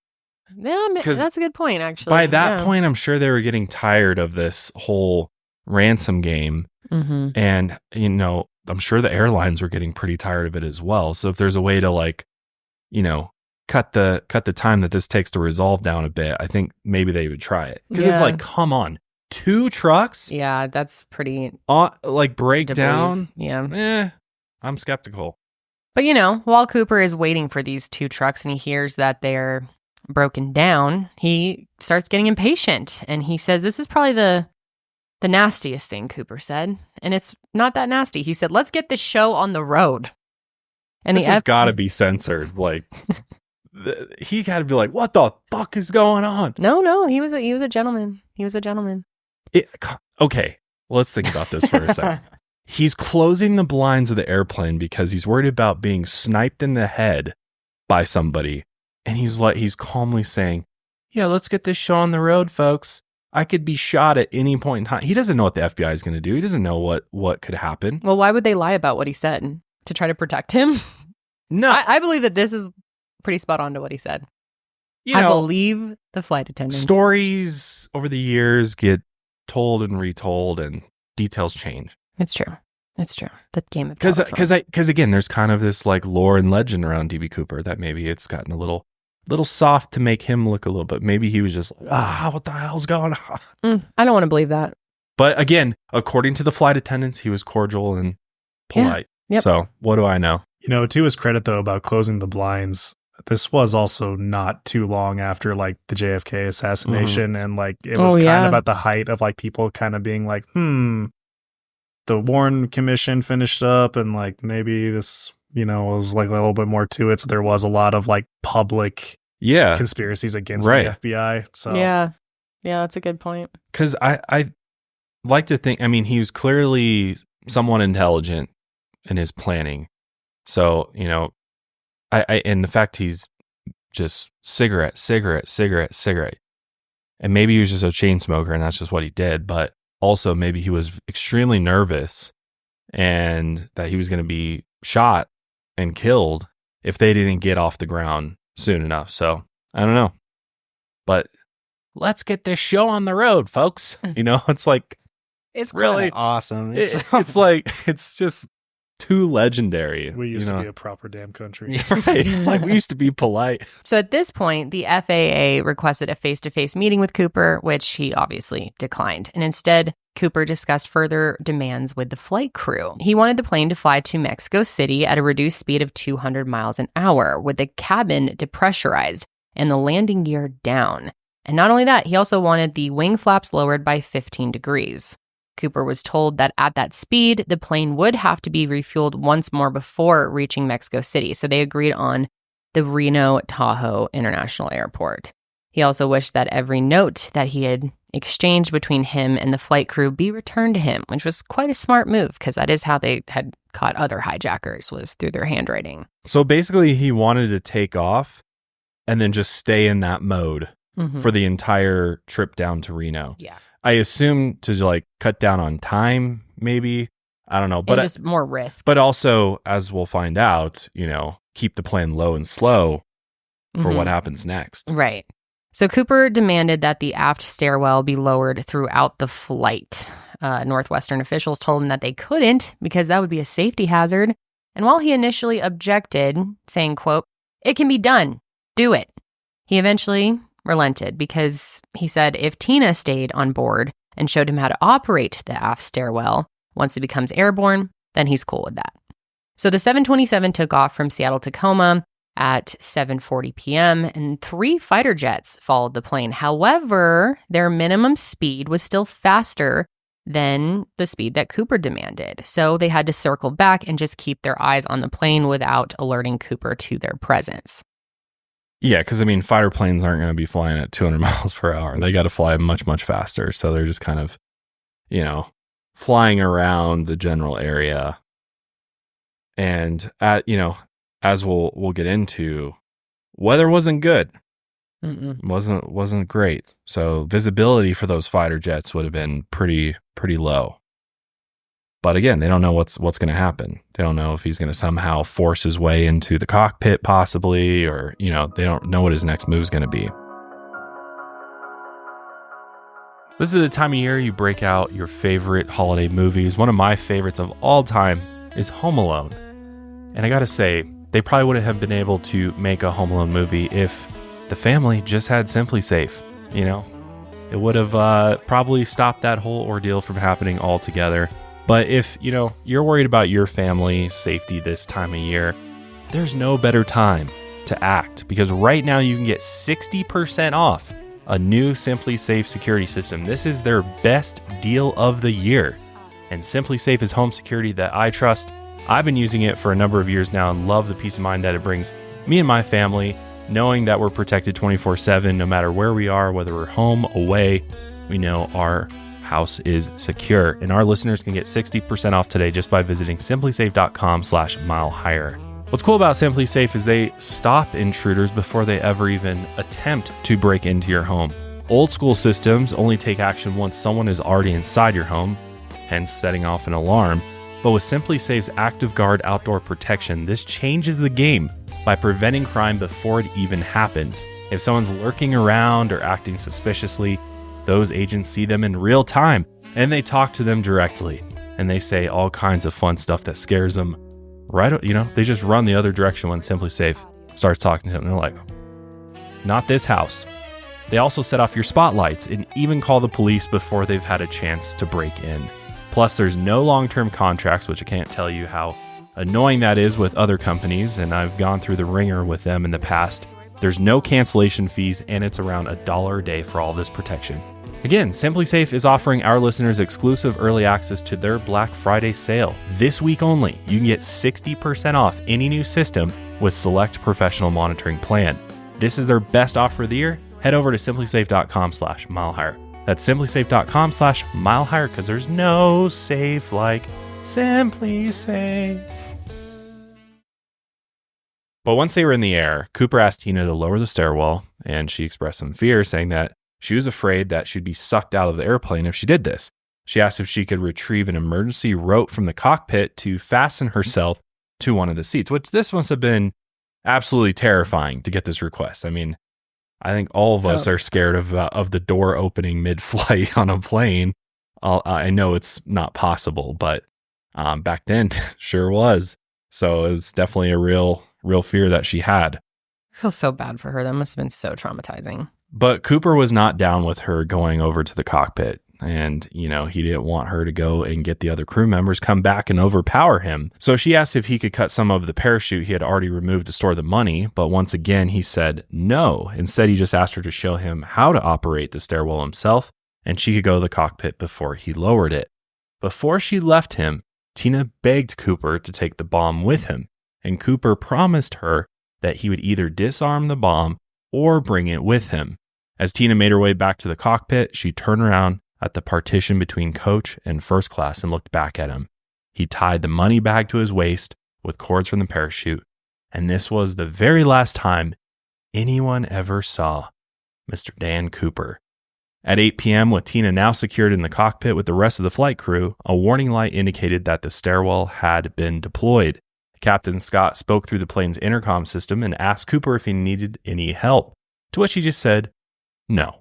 Yeah, that's a good point, actually. By that point, I'm sure they were getting tired of this whole ransom game. Mm-hmm. And, I'm sure the airlines were getting pretty tired of it as well. So if there's a way to cut the time that this takes to resolve down a bit, I think maybe they would try it. Because it's come on. 2 trucks? Yeah, that's pretty... break down? Yeah. I'm skeptical. But, while Cooper is waiting for these 2 trucks and he hears that they're broken down, he starts getting impatient. And he says, this is probably the nastiest thing, Cooper said. And it's not that nasty. He said, let's get this show on the road. And this has got to be censored. Like, he got to be like, what the fuck is going on? No, he was a gentleman. He was a gentleman. Okay, let's think about this for a second. He's closing the blinds of the airplane because he's worried about being sniped in the head by somebody. And he's calmly saying, yeah, let's get this show on the road, folks. I could be shot at any point in time. He doesn't know what the FBI is going to do. He doesn't know what could happen. Well, why would they lie about what he said? To try to protect him? No. I believe that this is pretty spot on to what he said. I believe the flight attendants. Stories over the years get told and retold, and details change. It's true. The game of because again, there's kind of this like lore and legend around DB Cooper that maybe it's gotten a little soft to make him look a little bit. Maybe he was just like, what the hell's going on? I don't want to believe that. But again, according to the flight attendants, he was cordial and polite. Yeah. Yep. So what do I know? To his credit though, about closing the blinds, this was also not too long after like the JFK assassination, and like it was kind of at the height of like people kind of being like, the Warren Commission finished up, and like maybe this, was like a little bit more to it. So there was a lot of like public conspiracies against the FBI. So yeah, that's a good point. Because I like to think, he was clearly somewhat intelligent in his planning. So, and the fact he's just cigarette. And maybe he was just a chain smoker and that's just what he did. But also maybe he was extremely nervous and that he was going to be shot and killed if they didn't get off the ground soon enough. So I don't know. But let's get this show on the road, folks. It's like, it's really awesome. It's like, it's just too legendary. We used to be a proper damn country. Right. It's like we used to be polite. So at this point, the FAA requested a face-to-face meeting with Cooper, which he obviously declined. And instead, Cooper discussed further demands with the flight crew. He wanted the plane to fly to Mexico City at a reduced speed of 200 miles an hour, with the cabin depressurized and the landing gear down. And not only that, he also wanted the wing flaps lowered by 15 degrees. Cooper was told that at that speed, the plane would have to be refueled once more before reaching Mexico City. So they agreed on the Reno Tahoe International Airport. He also wished that every note that he had exchanged between him and the flight crew be returned to him, which was quite a smart move because that is how they had caught other hijackers, was through their handwriting. So basically he wanted to take off and then just stay in that mode for the entire trip down to Reno. Yeah. I assume to like cut down on time, maybe. I don't know. But just more risk. But also, as we'll find out, keep the plane low and slow for what happens next. Right. So Cooper demanded that the aft stairwell be lowered throughout the flight. Northwestern officials told him that they couldn't because that would be a safety hazard. And while he initially objected, saying, quote, "It can be done. Do it," he eventually relented because he said if Tina stayed on board and showed him how to operate the aft stairwell once it becomes airborne, then he's cool with that. So the 727 took off from Seattle-Tacoma at 7:40 p.m. and 3 fighter jets followed the plane. However, their minimum speed was still faster than the speed that Cooper demanded. So they had to circle back and just keep their eyes on the plane without alerting Cooper to their presence. Yeah, because fighter planes aren't going to be flying at 200 miles per hour. They got to fly much, much faster. So they're just kind of, flying around the general area. And as we'll get into, weather wasn't good. Wasn't great. So visibility for those fighter jets would have been pretty low. But again, they don't know what's going to happen. They don't know if he's going to somehow force his way into the cockpit possibly, or, they don't know what his next move is going to be. This is the time of year you break out your favorite holiday movies. One of my favorites of all time is Home Alone. And I got to say, they probably wouldn't have been able to make a Home Alone movie if the family just had Simply Safe, It would have probably stopped that whole ordeal from happening altogether. But if, you're worried about your family's safety this time of year, there's no better time to act, because right now you can get 60% off a new Simply Safe security system. This is their best deal of the year. And Simply Safe is home security that I trust. I've been using it for a number of years now and love the peace of mind that it brings me and my family, knowing that we're protected 24/7, no matter where we are, whether we're home, away, we know our house is secure. And our listeners can get 60% off today just by visiting simplysafe.com/milehigher. What's cool about Simply Safe is they stop intruders before they ever even attempt to break into your home. Old school systems only take action once someone is already inside your home, hence setting off an alarm. But with Simply Safe's Active Guard outdoor protection, this changes the game by preventing crime before it even happens. If someone's lurking around or acting suspiciously, those agents see them in real time and they talk to them directly, and they say all kinds of fun stuff that scares them. They just run the other direction when Simply Safe starts talking to them. And they're like, not this house. They also set off your spotlights and even call the police before they've had a chance to break in. Plus, there's no long-term contracts, which I can't tell you how annoying that is with other companies, and I've gone through the ringer with them in the past. There's no cancellation fees, and it's around $1 a day for all this protection. Again, Simply Safe is offering our listeners exclusive early access to their Black Friday sale. This week only, you can get 60% off any new system with select professional monitoring plan. This is their best offer of the year. Head over to simplysafe.com/milehigher. That's simplysafe.com/milehigher, because there's no safe like Simply Safe. But once they were in the air, Cooper asked Tina to lower the stairwell, and she expressed some fear, saying that she was afraid that she'd be sucked out of the airplane if she did this. She asked if she could retrieve an emergency rope from the cockpit to fasten herself to one of the seats, which this must have been absolutely terrifying to get this request. I mean, I think all of us are scared of the door opening mid-flight on a plane. I know it's not possible, but back then sure was. So it was definitely a real fear that she had. I feel so bad for her. That must have been so traumatizing. But Cooper was not down with her going over to the cockpit. And, he didn't want her to go and get the other crew members come back and overpower him. So she asked if he could cut some of the parachute he had already removed to store the money. But once again, he said no. Instead, he just asked her to show him how to operate the stairwell himself, and she could go to the cockpit before he lowered it. Before she left him, Tina begged Cooper to take the bomb with him. And Cooper promised her that he would either disarm the bomb or bring it with him. As Tina made her way back to the cockpit, she turned around at the partition between coach and first class and looked back at him. He tied the money bag to his waist with cords from the parachute, and this was the very last time anyone ever saw Mr. Dan Cooper. At 8 p.m., with Tina now secured in the cockpit with the rest of the flight crew, a warning light indicated that the stairwell had been deployed. Captain Scott spoke through the plane's intercom system and asked Cooper if he needed any help, to which he just said no.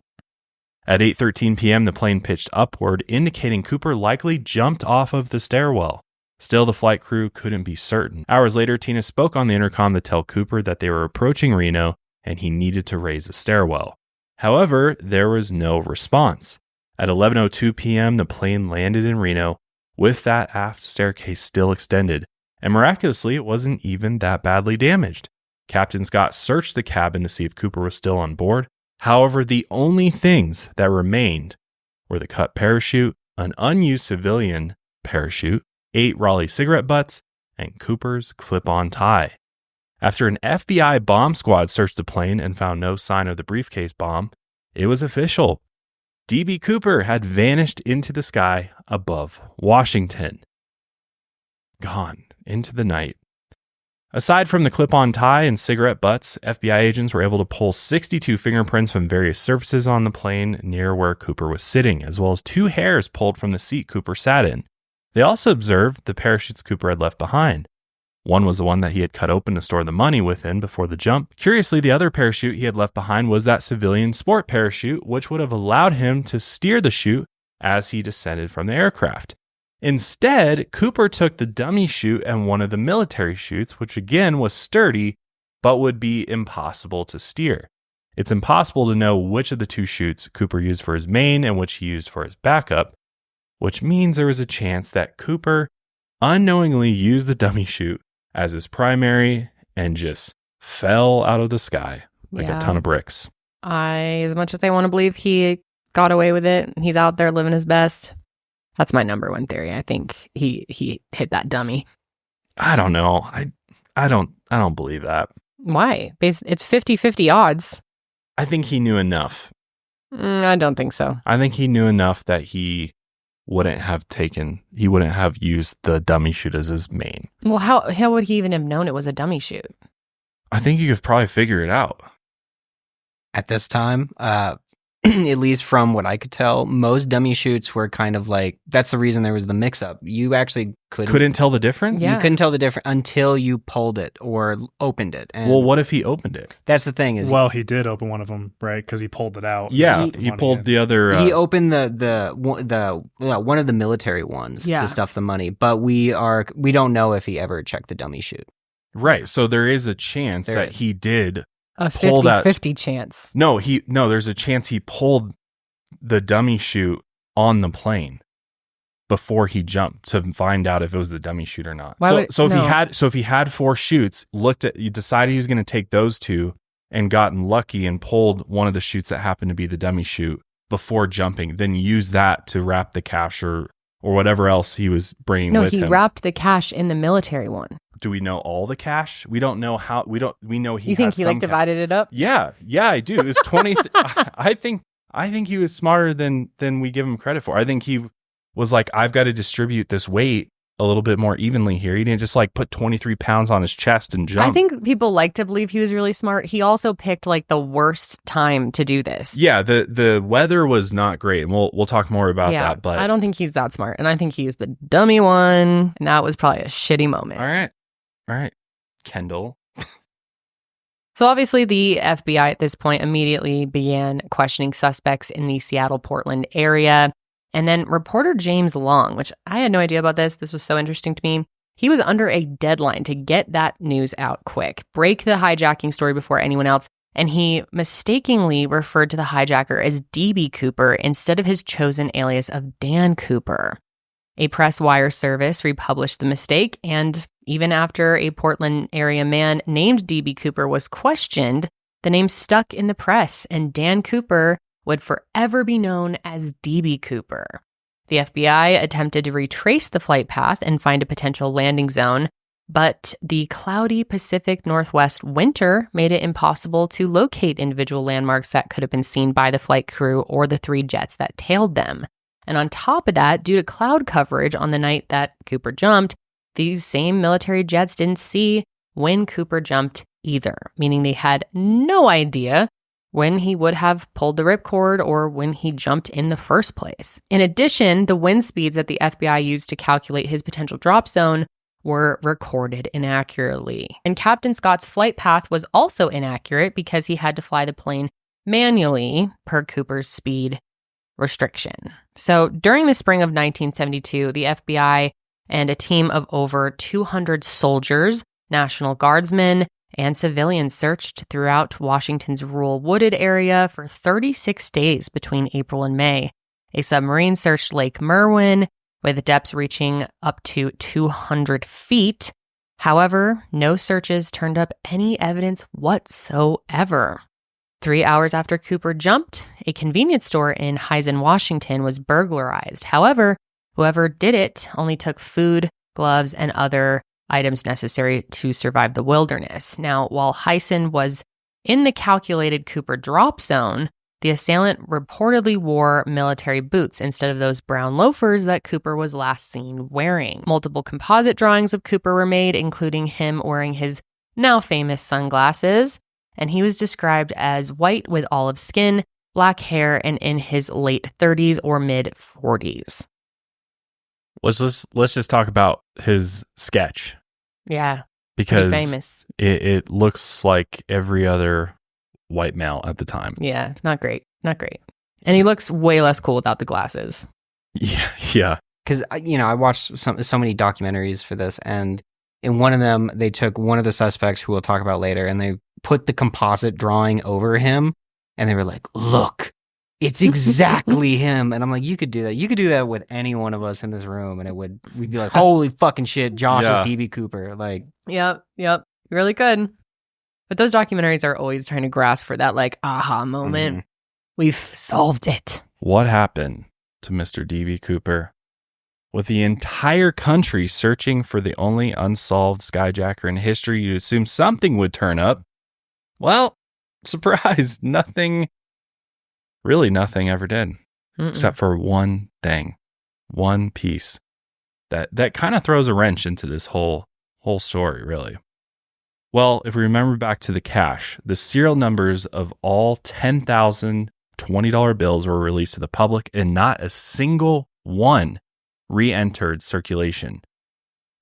At 8:13 p.m., the plane pitched upward, indicating Cooper likely jumped off of the stairwell. Still, the flight crew couldn't be certain. Hours later, Tina spoke on the intercom to tell Cooper that they were approaching Reno and he needed to raise the stairwell. However, there was no response. At 11:02 p.m., the plane landed in Reno with that aft staircase still extended, and miraculously, it wasn't even that badly damaged. Captain Scott searched the cabin to see if Cooper was still on board. However, the only things that remained were the cut parachute, an unused civilian parachute, 8 Raleigh cigarette butts, and Cooper's clip-on tie. After an FBI bomb squad searched the plane and found no sign of the briefcase bomb, it was official. D.B. Cooper had vanished into the sky above Washington. Gone into the night. Aside from the clip-on tie and cigarette butts, FBI agents were able to pull 62 fingerprints from various surfaces on the plane near where Cooper was sitting, as well as 2 hairs pulled from the seat Cooper sat in. They also observed the parachutes Cooper had left behind. One was the one that he had cut open to store the money within before the jump. Curiously, the other parachute he had left behind was that civilian sport parachute, which would have allowed him to steer the chute as he descended from the aircraft. Instead, Cooper took the dummy chute and one of the military chutes, which again was sturdy, but would be impossible to steer. It's impossible to know which of the 2 chutes Cooper used for his main and which he used for his backup, which means there was a chance that Cooper unknowingly used the dummy chute as his primary and just fell out of the sky like a ton of bricks. As much as I want to believe he got away with it, he's out there living his best. That's my number one theory. I think he hit that dummy. I don't know. I don't believe that. Why? It's 50-50 odds. I think he knew enough. I don't think so. I think he knew enough that he wouldn't have used the dummy chute as his main. Well, how would he even have known it was a dummy chute? I think you could probably figure it out. At this time, at least from what I could tell, most dummy chutes were kind of like, that's the reason there was the mix-up. You actually couldn't tell the difference? Yeah. You couldn't tell the difference until you pulled it or opened it. And well, what if he opened it? that's the thing. Well, he did open one of them, right? Because he pulled it out. Yeah, he pulled the other. He opened the one of the military ones to stuff the money, but we don't know if he ever checked the dummy chute. Right, so there is a chance that he did. A 50-50 chance. No, there's a chance he pulled the dummy chute on the plane before he jumped to find out if it was the dummy chute or not. If he had 4 chutes, decided he was going to take those 2 and gotten lucky and pulled one of the chutes that happened to be the dummy chute before jumping, then use that to wrap the cash or whatever else he was bringing with him. No, he wrapped the cash in the military one. Do we know all the cash? We don't know how. We know he. You think he divided it up? Yeah, I do. It was 20. I think he was smarter than we give him credit for. I think he was like, I've got to distribute this weight a little bit more evenly here. He didn't just like put 23 pounds on his chest and jump. I think people like to believe he was really smart. He also picked like the worst time to do this. Yeah, the weather was not great, and we'll talk more about that. But I don't think he's that smart, and I think he used the dummy one, and that was probably a shitty moment. All right, Kendall. So obviously the FBI at this point immediately began questioning suspects in the Seattle-Portland area. And then reporter James Long, which I had no idea about this. This was so interesting to me. He was under a deadline to get that news out quick, break the hijacking story before anyone else. And he mistakenly referred to the hijacker as D.B. Cooper instead of his chosen alias of Dan Cooper. A press wire service republished the mistake, and even after a Portland area man named D.B. Cooper was questioned, the name stuck in the press, and Dan Cooper would forever be known as D.B. Cooper. The FBI attempted to retrace the flight path and find a potential landing zone, but the cloudy Pacific Northwest winter made it impossible to locate individual landmarks that could have been seen by the flight crew or the 3 jets that tailed them. And on top of that, due to cloud coverage on the night that Cooper jumped, these same military jets didn't see when Cooper jumped either, meaning they had no idea when he would have pulled the ripcord or when he jumped in the first place. In addition, the wind speeds that the FBI used to calculate his potential drop zone were recorded inaccurately. And Captain Scott's flight path was also inaccurate because he had to fly the plane manually per Cooper's speed restriction. So during the spring of 1972, the FBI and a team of over 200 soldiers, National Guardsmen, and civilians searched throughout Washington's rural wooded area for 36 days between April and May. A submarine searched Lake Merwin, with depths reaching up to 200 feet. However, no searches turned up any evidence whatsoever. 3 hours after Cooper jumped, a convenience store in Hyzen, Washington was burglarized. However, whoever did it only took food, gloves, and other items necessary to survive the wilderness. Now, while Hyzen was in the calculated Cooper drop zone, the assailant reportedly wore military boots instead of those brown loafers that Cooper was last seen wearing. Multiple composite drawings of Cooper were made, including him wearing his now famous sunglasses, and he was described as white with olive skin, black hair, and in his late 30s or mid 40s. Let's just talk about his sketch. Yeah, because famous. It looks like every other white male at the time. Yeah, not great. And he looks way less cool without the glasses. Yeah. Because, I watched so many documentaries for this, and in one of them, they took one of the suspects, who we'll talk about later, and they put the composite drawing over him, and they were like, look, it's exactly him. And I'm like, you could do that. You could do that with any one of us in this room, and we'd be like, holy fucking shit, Josh is D.B. Cooper. Like, Yep, really good. But those documentaries are always trying to grasp for that like aha moment. Mm-hmm. We've solved it. What happened to Mr. D.B. Cooper? With the entire country searching for the only unsolved skyjacker in history, you'd assume something would turn up. Well, surprise, nothing ever did. Except for one thing, one piece that kind of throws a wrench into this whole story, really. Well, if we remember back to the cash, the serial numbers of all 10,000 $20 bills were released to the public, and not a single one re-entered circulation.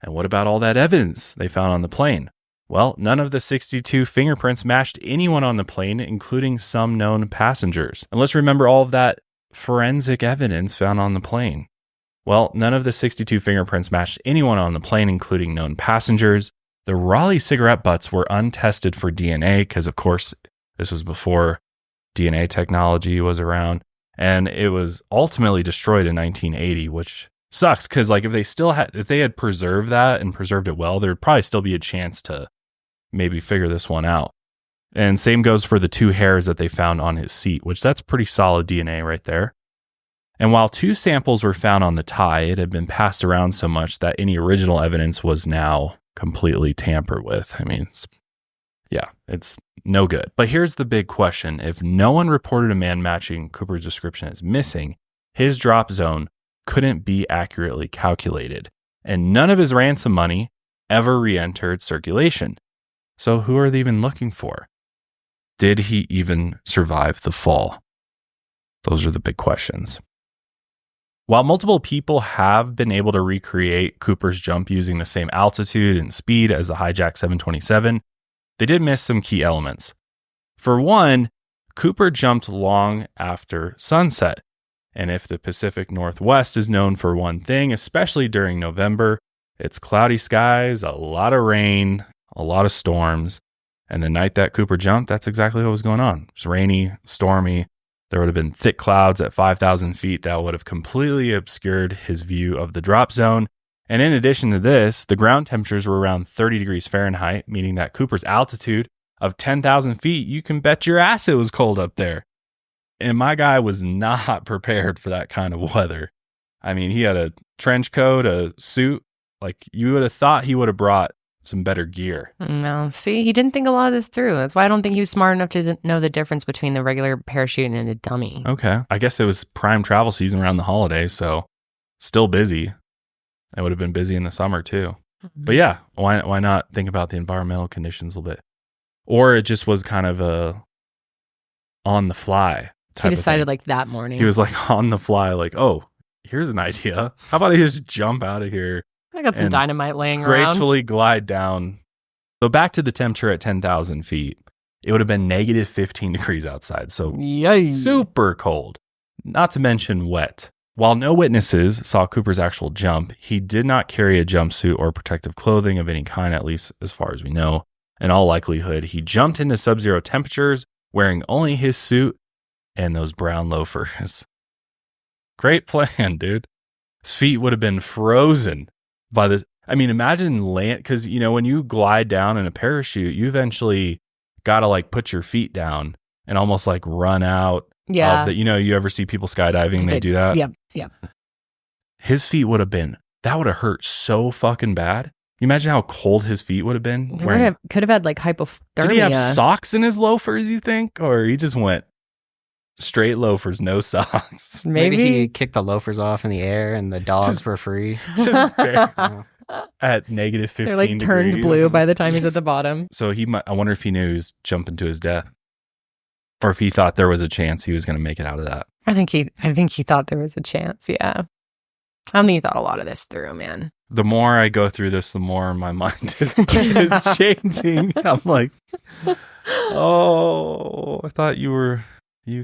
And what about all that evidence they found on the plane? Well, none of the 62 fingerprints matched anyone on the plane, including some known passengers. And let's remember all of that forensic evidence found on the plane. Well, none of the 62 fingerprints matched anyone on the plane, including known passengers. The Raleigh cigarette butts were untested for DNA because, of course, this was before DNA technology was around. And it was ultimately destroyed in 1980, which sucks because, like, if they had preserved that and preserved it well, there'd probably still be a chance to maybe figure this one out. And same goes for the 2 hairs that they found on his seat, which that's pretty solid DNA right there. And while 2 samples were found on the tie, it had been passed around so much that any original evidence was now completely tampered with. I mean, it's no good. But here's the big question. If no one reported a man matching Cooper's description as missing, his drop zone couldn't be accurately calculated, and none of his ransom money ever re-entered circulation. So who are they even looking for? Did he even survive the fall? Those are the big questions. While multiple people have been able to recreate Cooper's jump using the same altitude and speed as the hijacked 727, they did miss some key elements. For one, Cooper jumped long after sunset. And if the Pacific Northwest is known for one thing, especially during November, it's cloudy skies, a lot of rain, a lot of storms. And the night that Cooper jumped, that's exactly what was going on. It was rainy, stormy. There would have been thick clouds at 5,000 feet that would have completely obscured his view of the drop zone. And in addition to this, the ground temperatures were around 30 degrees Fahrenheit, meaning that Cooper's altitude of 10,000 feet, you can bet your ass it was cold up there. And my guy was not prepared for that kind of weather. I mean, he had a trench coat, a suit. Like, you would have thought he would have brought some better gear. No, see, he didn't think a lot of this through. That's why I don't think he was smart enough to know the difference between the regular parachute and a dummy. Okay. I guess it was prime travel season around the holidays, so still busy. It would have been busy in the summer too. Mm-hmm. But yeah, why not think about the environmental conditions a little bit? Or it just was kind of a on the fly type. He decided of thing. Like that morning. He was like on the fly, like, oh, here's an idea. How about I just jump out of here? I got some dynamite laying around. Gracefully glide down. So back to the temperature at 10,000 feet. It would have been negative 15 degrees outside. So yay. Super cold. Not to mention wet. While no witnesses saw Cooper's actual jump, he did not carry a jumpsuit or protective clothing of any kind, at least as far as we know. In all likelihood, he jumped into sub-zero temperatures wearing only his suit and those brown loafers. Great plan, dude. His feet would have been frozen by the... I mean, imagine land... Because, you know, when you glide down in a parachute, you eventually got to, like, put your feet down and almost, like, run out. Yeah. Of the, you know, you ever see people skydiving, they do that? Yep. His feet would have been... That would have hurt so fucking bad. You imagine how cold his feet would have been? Could have had, like, hypothermia. Did he have socks in his loafers, you think? Or he just went... Straight loafers, no socks. Maybe he kicked the loafers off in the air and the dogs were free. Just at negative 15 They're like degrees. Turned blue by the time he's at the bottom. So I wonder if he knew he was jumping to his death. Or if he thought there was a chance he was going to make it out of that. I think he thought there was a chance, yeah. I think he thought a lot of this through, man. The more I go through this, the more my mind is changing. I'm like, oh, I thought you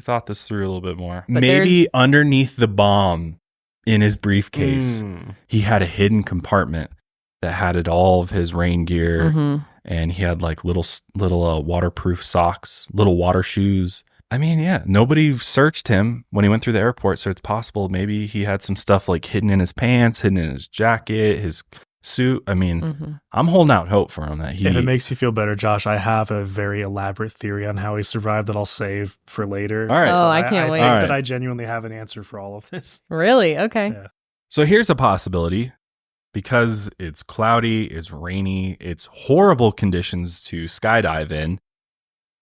thought this through a little bit more. But maybe underneath the bomb in his briefcase, he had a hidden compartment that had all of his rain gear, and he had like little waterproof socks, little water shoes. I mean, yeah, nobody searched him when he went through the airport, so it's possible maybe he had some stuff like hidden in his pants, hidden in his jacket, his suit. I mean, I'm holding out hope for him that he. If it makes you feel better, Josh, I have a very elaborate theory on how he survived that I'll save for later. All right. Oh, I can't wait. I think that I genuinely have an answer for all of this. Really? Okay. Yeah. So here's a possibility. Because it's cloudy, it's rainy, it's horrible conditions to skydive in,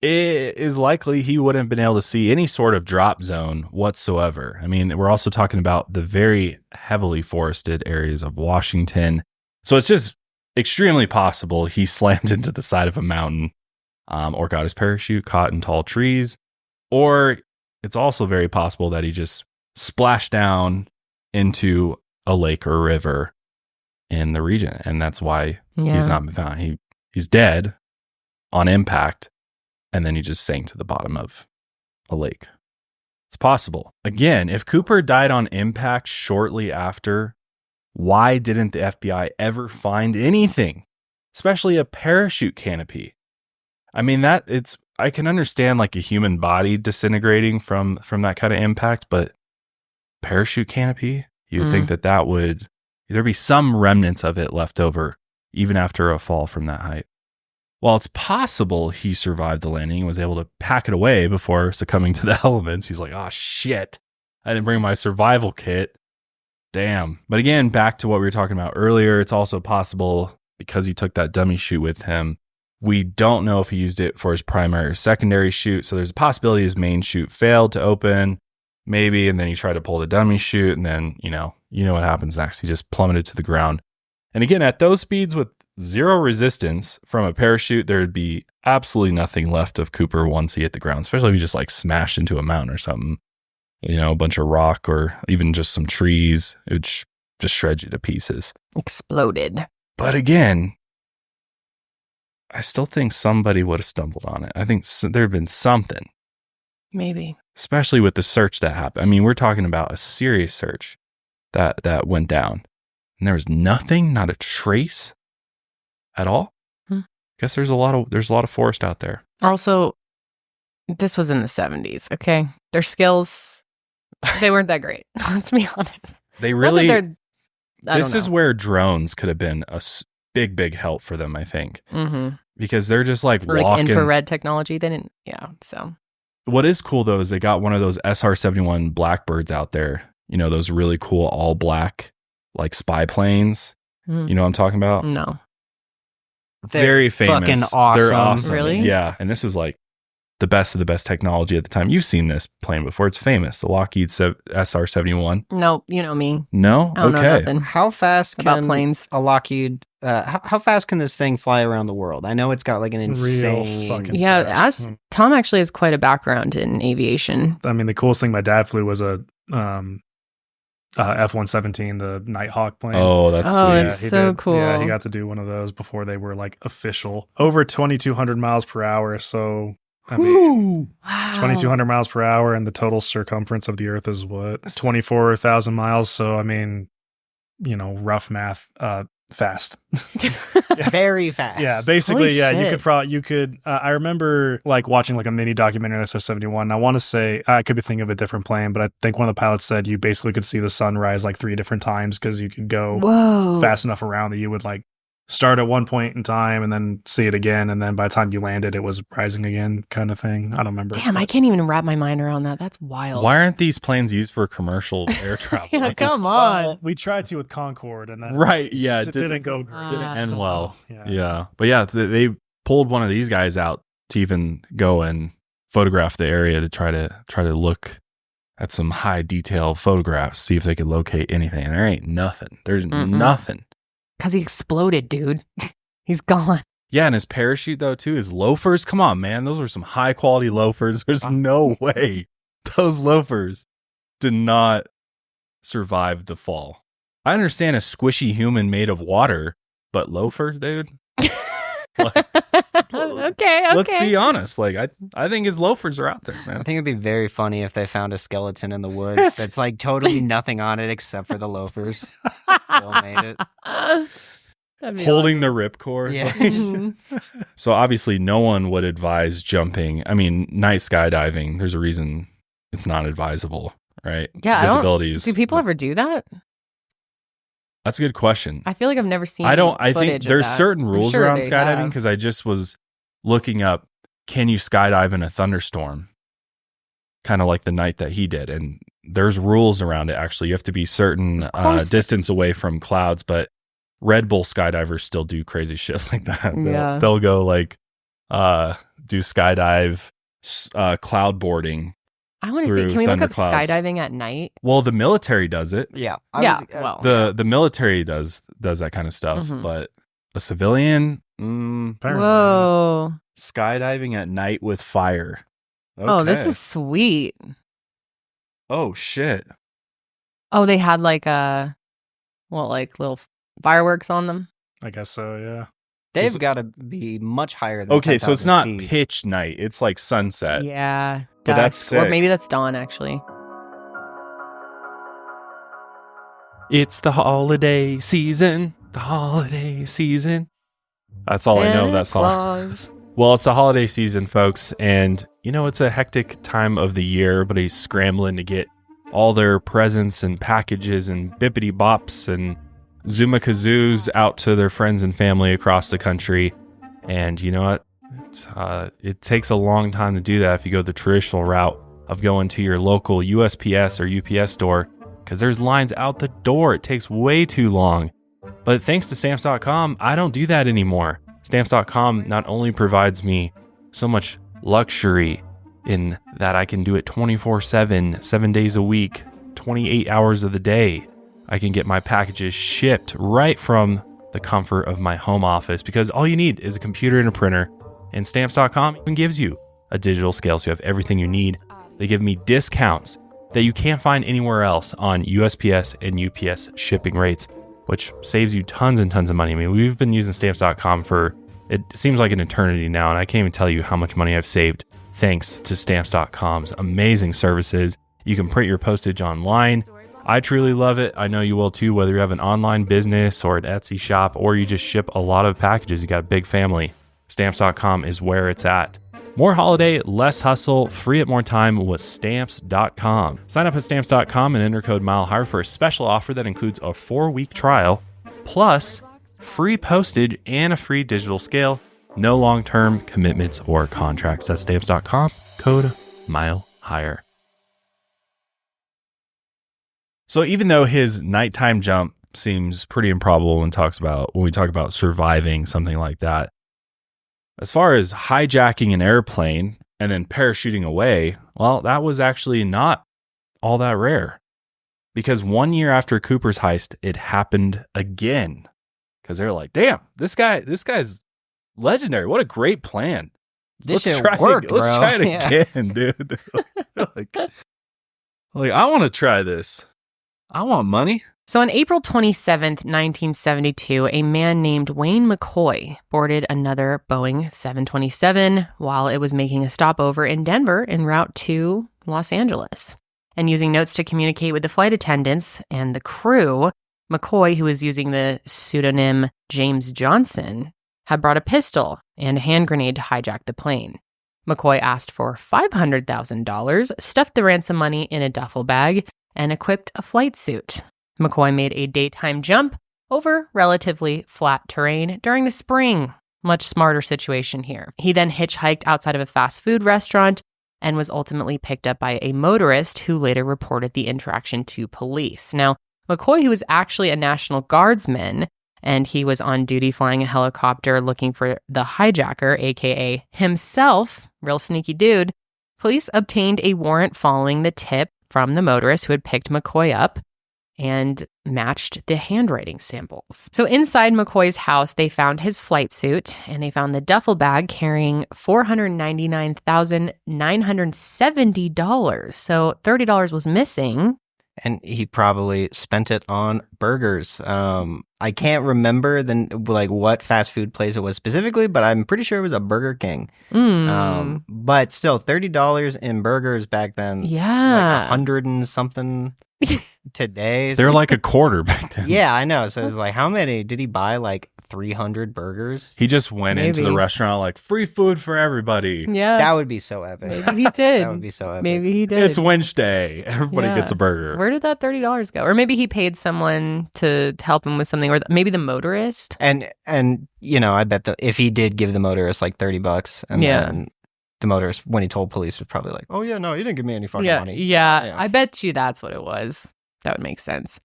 it is likely he wouldn't have been able to see any sort of drop zone whatsoever. I mean, we're also talking about the very heavily forested areas of Washington. So it's just extremely possible he slammed into the side of a mountain or got his parachute caught in tall trees. Or it's also very possible that he just splashed down into a lake or a river in the region, and that's why he's not been found. He's dead on impact, and then he just sank to the bottom of a lake. It's possible. Again, if Cooper died on impact shortly after, why didn't the FBI ever find anything, especially a parachute canopy? I mean, I can understand like a human body disintegrating from that kind of impact, but parachute canopy, you would think that would there'd be some remnants of it left over, even after a fall from that height. While it's possible he survived the landing and was able to pack it away before succumbing to the elements, he's like, oh, shit, I didn't bring my survival kit. Damn. But again, back to what we were talking about earlier, it's also possible because he took that dummy chute with him, we don't know if he used it for his primary or secondary chute. So there's a possibility his main chute failed to open, maybe, and then he tried to pull the dummy chute, and then, you know what happens next. He just plummeted to the ground. And again, at those speeds with zero resistance from a parachute, there'd be absolutely nothing left of Cooper once he hit the ground, especially if he just like smashed into a mountain or something, a bunch of rock or even just some trees. It would just shred you to pieces. Exploded. But again, I still think somebody would have stumbled on it. I think there'd been something. Maybe. Especially with the search that happened. I mean, we're talking about a serious search that went down. And there was nothing, not a trace at all. Guess there's a lot of forest out there. Also, this was in the 70s, okay? Their skills, they weren't that great. Let's be honest. They really... This is where drones could have been a big help for them, I think. Because they're just like for walking... infrared technology, they didn't... Yeah, so... What is cool, though, is they got one of those SR-71 Blackbirds out there. Those really cool all black, like spy planes. You know what I'm talking about? No. Very famous. Fucking awesome. They're awesome. Really? Yeah. And this was like the best of the best technology at the time. You've seen this plane before. It's famous. The Lockheed SR-71. No, you know me. No? I don't know nothing. How fast can about planes. A Lockheed... how fast can this thing fly around the world? I know it's got like an insane... Real fucking fast. Tom actually has quite a background in aviation. I mean, the coolest thing my dad flew was a F-117, the Nighthawk plane. Oh, that's sweet. It's so cool. Yeah, he got to do one of those before they were like official. Over 2,200 miles per hour. So, I mean, wow. 2,200 miles per hour, and the total circumference of the Earth is what? 24,000 miles. So, I mean, rough math, fast. Very fast. Yeah, basically, Holy you could I remember like watching like a mini documentary on SR-71. I want to say, I could be thinking of a different plane, but I think one of the pilots said you basically could see the sun rise like 3 different times because you could go fast enough around that you would like start at one point in time and then see it again, and then by the time you landed, it was rising again, kind of thing. I don't remember. Damn, I can't even wrap my mind around that. That's wild. Why aren't these planes used for commercial air travel? Yeah, Like come on. Well, we tried to with Concorde, and that it didn't go great. Didn't end So, well. Yeah. But yeah, they pulled one of these guys out to even go and photograph the area to try to look at some high detail photographs, see if they could locate anything. And there ain't nothing. There's nothing. Because he exploded, dude. He's gone. Yeah, and his parachute, though, too, his loafers. Come on, man. Those were some high-quality loafers. There's no way those loafers did not survive the fall. I understand a squishy human made of water, but loafers, dude? Okay. Let's be honest. Like, I think his loafers are out there, man. I think it'd be very funny if they found a skeleton in the woods that's like totally nothing on it except for the loafers. Still made it. Holding the ripcord. Yeah. So obviously no one would advise jumping. I mean, night skydiving, there's a reason it's not advisable, right? Yeah. Visibility is... Do people ever do that? That's a good question. I feel like I've never seen. I think there's certain rules around skydiving because I just was looking up, can you skydive in a thunderstorm? Kind of like the night that he did. And there's rules around it, actually. You have to be certain distance away from clouds, but Red Bull skydivers still do crazy shit like that. They'll go like do skydive cloud boarding. I want to see, can we look up skydiving at night? Well, the military does it. Yeah. The military does that kind of stuff, but a civilian, whoa. Skydiving at night with fire. Okay. Oh, this is sweet. Oh, shit. Oh, they had like little fireworks on them? I guess so, yeah. They've got to be much higher than Okay, so it's not feet. pitch night. It's like sunset. Yeah. But that's sick. Or maybe that's dawn, actually. It's the holiday season. The holiday season. That's all I know of that song. Well, it's the holiday season, folks. And, it's a hectic time of the year. Everybody's scrambling to get all their presents and packages and bippity bops and Zuma kazoos out to their friends and family across the country. And you know what? It takes a long time to do that if you go the traditional route of going to your local USPS or UPS store, because there's lines out the door. It takes way too long. But thanks to Stamps.com, I don't do that anymore. Stamps.com not only provides me so much luxury in that I can do it 24/7, 7 days a week, 28 hours of the day. I can get my packages shipped right from the comfort of my home office, because all you need is a computer and a printer. And Stamps.com even gives you a digital scale, so you have everything you need. They give me discounts that you can't find anywhere else on USPS and UPS shipping rates, which saves you tons and tons of money. I mean, we've been using Stamps.com for, it seems like an eternity now, and I can't even tell you how much money I've saved thanks to Stamps.com's amazing services. You can print your postage online. I truly love it. I know you will too, whether you have an online business or an Etsy shop, or you just ship a lot of packages. You got a big family. Stamps.com is where it's at. More holiday, less hustle, free at more time with Stamps.com. Sign up at Stamps.com and enter code MileHigher for a special offer that includes a 4-week trial, plus free postage and a free digital scale. No long-term commitments or contracts. That's Stamps.com, code MileHigher. So even though his nighttime jump seems pretty improbable when we talk about surviving something like that, as far as hijacking an airplane and then parachuting away, well, that was actually not all that rare. Because 1 year after Cooper's heist, it happened again. Because they're like, damn, this guy's legendary. What a great plan. Let's try it again, dude. like, I want to try this. I want money. So on April 27th, 1972, a man named Wayne McCoy boarded another Boeing 727 while it was making a stopover in Denver en route to Los Angeles. And using notes to communicate with the flight attendants and the crew, McCoy, who was using the pseudonym James Johnson, had brought a pistol and a hand grenade to hijack the plane. McCoy asked for $500,000, stuffed the ransom money in a duffel bag, and equipped a flight suit. McCoy made a daytime jump over relatively flat terrain during the spring. Much smarter situation here. He then hitchhiked outside of a fast food restaurant and was ultimately picked up by a motorist who later reported the interaction to police. Now, McCoy, who was actually a National Guardsman, and he was on duty flying a helicopter looking for the hijacker, aka himself, real sneaky dude, police obtained a warrant following the tip from the motorist who had picked McCoy up and matched the handwriting samples. So inside McCoy's house, they found his flight suit and they found the duffel bag carrying $499,970. So $30 was missing. And he probably spent it on burgers. I can't remember what fast food place it was specifically, but I'm pretty sure it was a Burger King. But still, $30 in burgers back then. Yeah, like 100 and something today. They're like a quarter back then. Yeah, I know. So it's like, how many did he buy? Like 300 burgers? He just went into the restaurant like, free food for everybody. Yeah. That would be so epic. Maybe he did. That would be so epic. Maybe he did. It's Wednesday. Everybody gets a burger. Where did that $30 go? Or maybe he paid someone to help him with something, or maybe the motorist. And I bet if he did give the motorist like $30, and then the motorist, when he told police, was probably like, "Oh yeah, no, you didn't give me any fucking money." Yeah, I bet you that's what it was. That would make sense.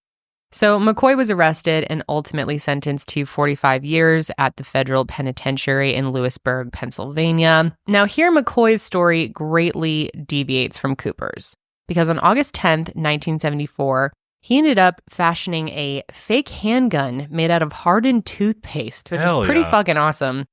So McCoy was arrested and ultimately sentenced to 45 years at the federal penitentiary in Lewisburg, Pennsylvania. Now, here McCoy's story greatly deviates from Cooper's, because on August 10th, 1974, he ended up fashioning a fake handgun made out of hardened toothpaste, which is pretty fucking awesome.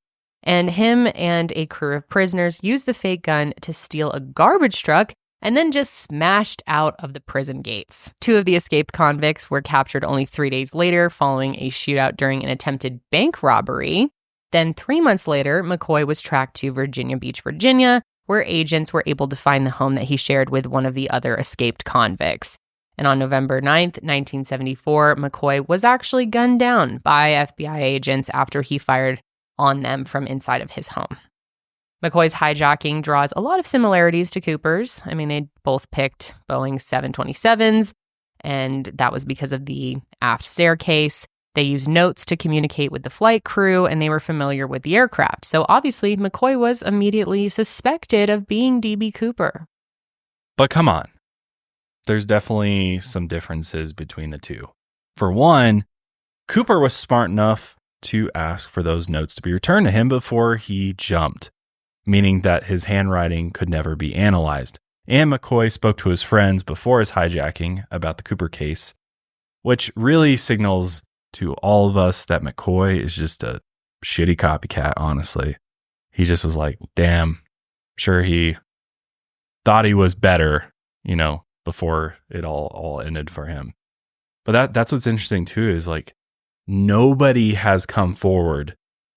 And him and a crew of prisoners used the fake gun to steal a garbage truck and then just smashed out of the prison gates. 2 of the escaped convicts were captured only 3 days later following a shootout during an attempted bank robbery. Then 3 months later, McCoy was tracked to Virginia Beach, Virginia, where agents were able to find the home that he shared with one of the other escaped convicts. And on November 9th, 1974, McCoy was actually gunned down by FBI agents after he fired on them from inside of his home. McCoy's hijacking draws a lot of similarities to Cooper's. I mean, they both picked Boeing 727s, and that was because of the aft staircase. They used notes to communicate with the flight crew, and they were familiar with the aircraft. So obviously, McCoy was immediately suspected of being D.B. Cooper. But come on. There's definitely some differences between the two. For one, Cooper was smart enough to ask for those notes to be returned to him before he jumped, meaning that his handwriting could never be analyzed. And McCoy spoke to his friends before his hijacking about the Cooper case, which really signals to all of us that McCoy is just a shitty copycat, honestly. He just was like, damn, sure he thought he was better, before it all ended for him. But that's what's interesting too, is like nobody has come forward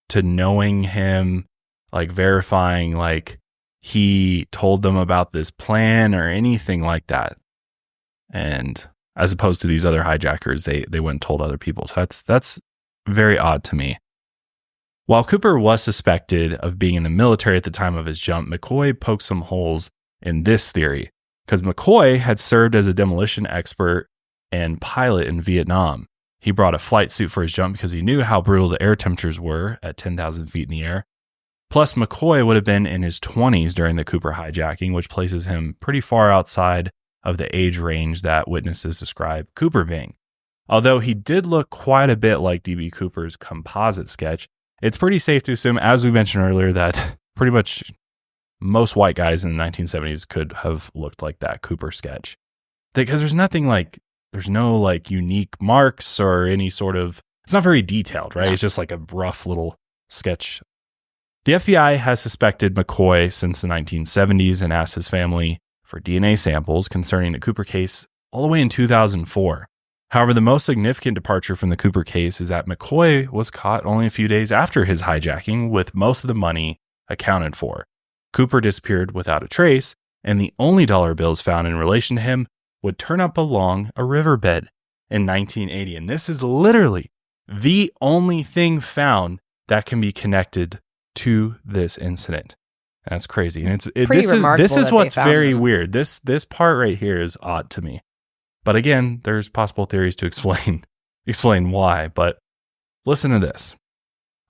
to knowing him, like verifying like he told them about this plan or anything like that. And as opposed to these other hijackers, they went and told other people. So that's very odd to me. While Cooper was suspected of being in the military at the time of his jump, McCoy poked some holes in this theory, because McCoy had served as a demolition expert and pilot in Vietnam. He brought a flight suit for his jump because he knew how brutal the air temperatures were at 10,000 feet in the air. Plus, McCoy would have been in his 20s during the Cooper hijacking, which places him pretty far outside of the age range that witnesses describe Cooper being. Although he did look quite a bit like D.B. Cooper's composite sketch, it's pretty safe to assume, as we mentioned earlier, that pretty much most white guys in the 1970s could have looked like that Cooper sketch. Because there's no like unique marks or any sort of, it's not very detailed, right? Yeah. It's just like a rough little sketch. The FBI has suspected McCoy since the 1970s and asked his family for DNA samples concerning the Cooper case all the way in 2004. However, the most significant departure from the Cooper case is that McCoy was caught only a few days after his hijacking with most of the money accounted for. Cooper disappeared without a trace, and the only dollar bills found in relation to him would turn up along a riverbed in 1980. And this is literally the only thing found that can be connected to this incident. And that's crazy. And this is what's very weird. This part right here is odd to me. But again, there's possible theories to explain why. But listen to this.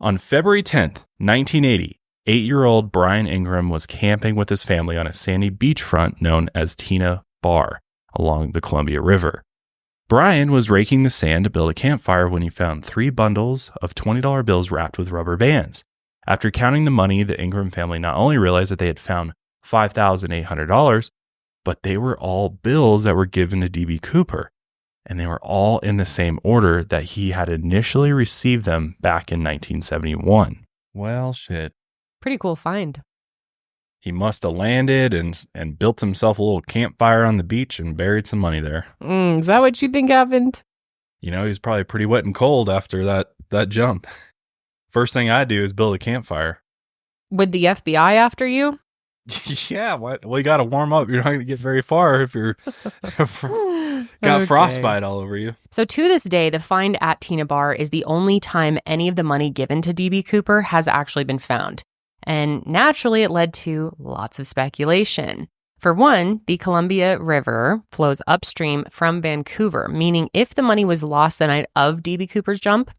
On February 10th, 1980, 8-year-old Brian Ingram was camping with his family on a sandy beachfront known as Tina Bar along the Columbia River. Brian was raking the sand to build a campfire when he found 3 bundles of $20 bills wrapped with rubber bands. After counting the money, the Ingram family not only realized that they had found $5,800, but they were all bills that were given to D.B. Cooper, and they were all in the same order that he had initially received them back in 1971. Well, shit. Pretty cool find. He must have landed and built himself a little campfire on the beach and buried some money there. Is that what you think happened? He was probably pretty wet and cold after that jump. First thing I do is build a campfire. With the FBI after you? Yeah, what? Well, you got to warm up. You're not going to get very far if you're got frostbite all over you. So to this day, the find at Tina Bar is the only time any of the money given to DB Cooper has actually been found. And naturally, it led to lots of speculation. For one, the Columbia River flows upstream from Vancouver, meaning if the money was lost the night of DB Cooper's jump,